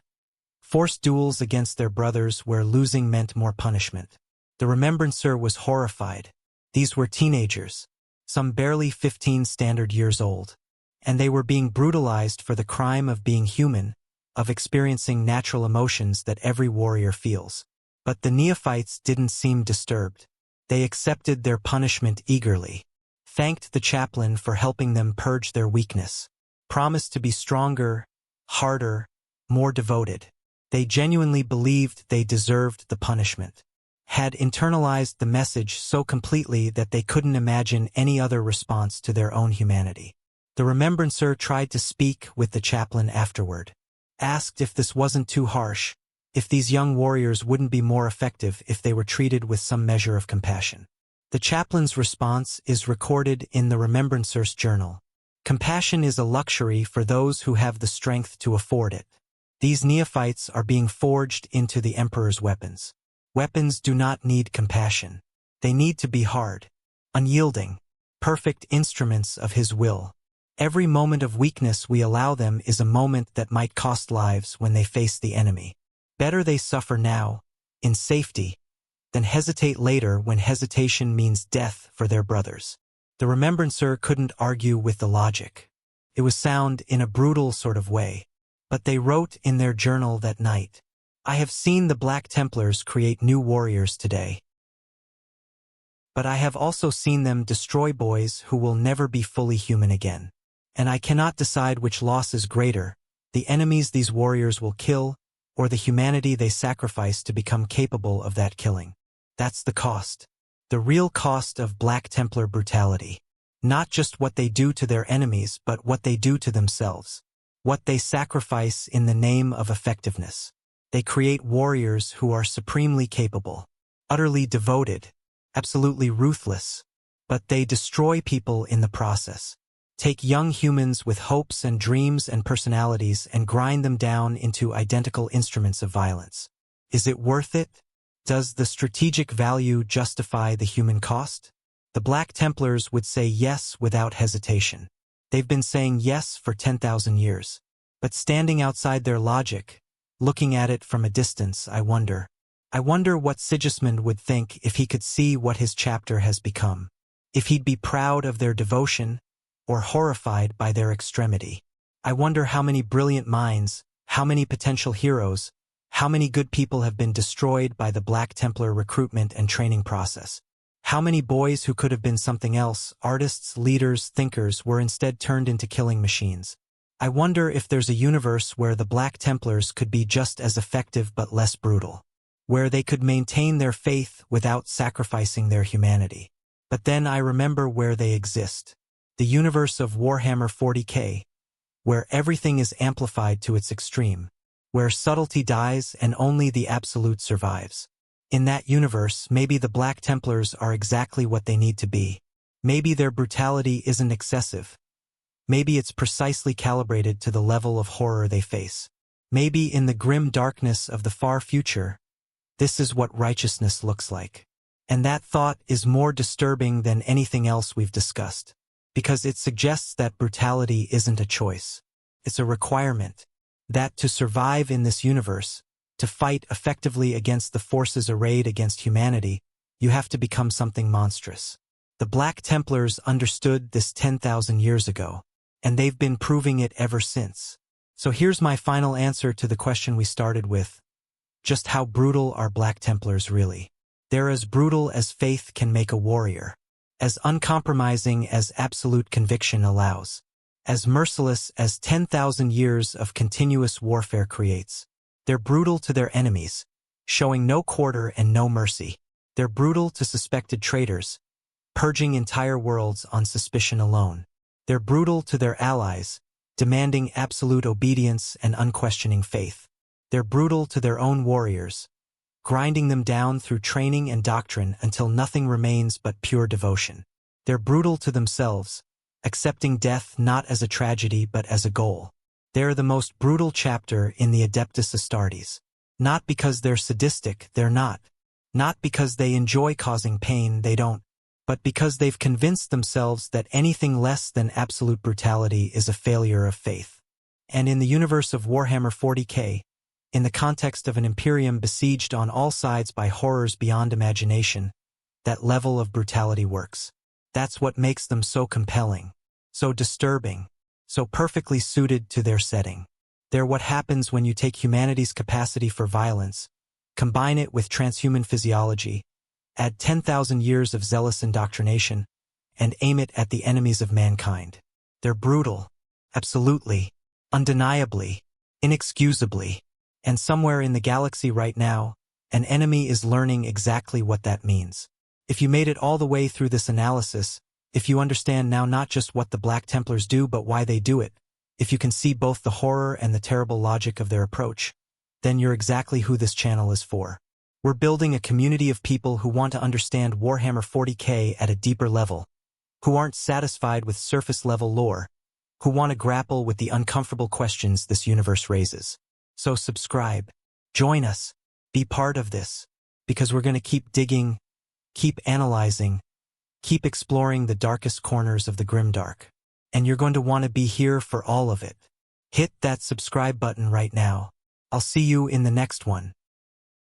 forced duels against their brothers where losing meant more punishment. The remembrancer was horrified. These were teenagers, some barely 15 standard years old, and they were being brutalized for the crime of being human, of experiencing natural emotions that every warrior feels. But the neophytes didn't seem disturbed. They accepted their punishment eagerly, thanked the chaplain for helping them purge their weakness, promised to be stronger, harder, more devoted. They genuinely believed they deserved the punishment, had internalized the message so completely that they couldn't imagine any other response to their own humanity. The remembrancer tried to speak with the chaplain afterward, asked if this wasn't too harsh, if these young warriors wouldn't be more effective if they were treated with some measure of compassion. The chaplain's response is recorded in the remembrancer's journal. Compassion is a luxury for those who have the strength to afford it. These neophytes are being forged into the Emperor's weapons. Weapons do not need compassion. They need to be hard, unyielding, perfect instruments of his will. Every moment of weakness we allow them is a moment that might cost lives when they face the enemy. Better they suffer now, in safety, than hesitate later when hesitation means death for their brothers. The remembrancer couldn't argue with the logic. It was sound in a brutal sort of way. But they wrote in their journal that night, "I have seen the Black Templars create new warriors today. But I have also seen them destroy boys who will never be fully human again. And I cannot decide which loss is greater, the enemies these warriors will kill, or the humanity they sacrifice to become capable of that killing. That's the cost. The real cost of Black Templar brutality. Not just what they do to their enemies, but what they do to themselves. What they sacrifice in the name of effectiveness. They create warriors who are supremely capable, utterly devoted, absolutely ruthless, but they destroy people in the process. Take young humans with hopes and dreams and personalities and grind them down into identical instruments of violence. Is it worth it? Does the strategic value justify the human cost? The Black Templars would say yes without hesitation. They've been saying yes for 10,000 years. But standing outside their logic, looking at it from a distance, I wonder what Sigismund would think if he could see what his chapter has become. If he'd be proud of their devotion, or horrified by their extremity. I wonder how many brilliant minds, how many potential heroes, how many good people have been destroyed by the Black Templar recruitment and training process. How many boys who could have been something else, artists, leaders, thinkers, were instead turned into killing machines. I wonder if there's a universe where the Black Templars could be just as effective but less brutal, where they could maintain their faith without sacrificing their humanity. But then I remember where they exist. The universe of Warhammer 40k, where everything is amplified to its extreme, where subtlety dies and only the absolute survives. In that universe, maybe the Black Templars are exactly what they need to be. Maybe their brutality isn't excessive. Maybe it's precisely calibrated to the level of horror they face. Maybe in the grim darkness of the far future, this is what righteousness looks like. And that thought is more disturbing than anything else we've discussed, because it suggests that brutality isn't a choice. It's a requirement. That to survive in this universe, to fight effectively against the forces arrayed against humanity, you have to become something monstrous. The Black Templars understood this 10,000 years ago, and they've been proving it ever since. So here's my final answer to the question we started with. Just how brutal are Black Templars really? They're as brutal as faith can make a warrior, as uncompromising as absolute conviction allows, as merciless as 10,000 years of continuous warfare creates. They're brutal to their enemies, showing no quarter and no mercy. They're brutal to suspected traitors, purging entire worlds on suspicion alone. They're brutal to their allies, demanding absolute obedience and unquestioning faith. They're brutal to their own warriors, grinding them down through training and doctrine until nothing remains but pure devotion. They're brutal to themselves, accepting death not as a tragedy but as a goal. They're the most brutal chapter in the Adeptus Astartes. Not because they're sadistic, they're not. Not because they enjoy causing pain, they don't. But because they've convinced themselves that anything less than absolute brutality is a failure of faith. And in the universe of Warhammer 40k, in the context of an Imperium besieged on all sides by horrors beyond imagination, that level of brutality works. That's what makes them so compelling, so disturbing, so perfectly suited to their setting. They're what happens when you take humanity's capacity for violence, combine it with transhuman physiology, add 10,000 years of zealous indoctrination, and aim it at the enemies of mankind. They're brutal, absolutely, undeniably, inexcusably. And somewhere in the galaxy right now, an enemy is learning exactly what that means. If you made it all the way through this analysis, if you understand now not just what the Black Templars do but why they do it, if you can see both the horror and the terrible logic of their approach, then you're exactly who this channel is for. We're building a community of people who want to understand Warhammer 40k at a deeper level, who aren't satisfied with surface-level lore, who want to grapple with the uncomfortable questions this universe raises. So subscribe, join us, be part of this, because we're going to keep digging, keep analyzing, keep exploring the darkest corners of the grimdark. And you're going to want to be here for all of it. Hit that subscribe button right now. I'll see you in the next one.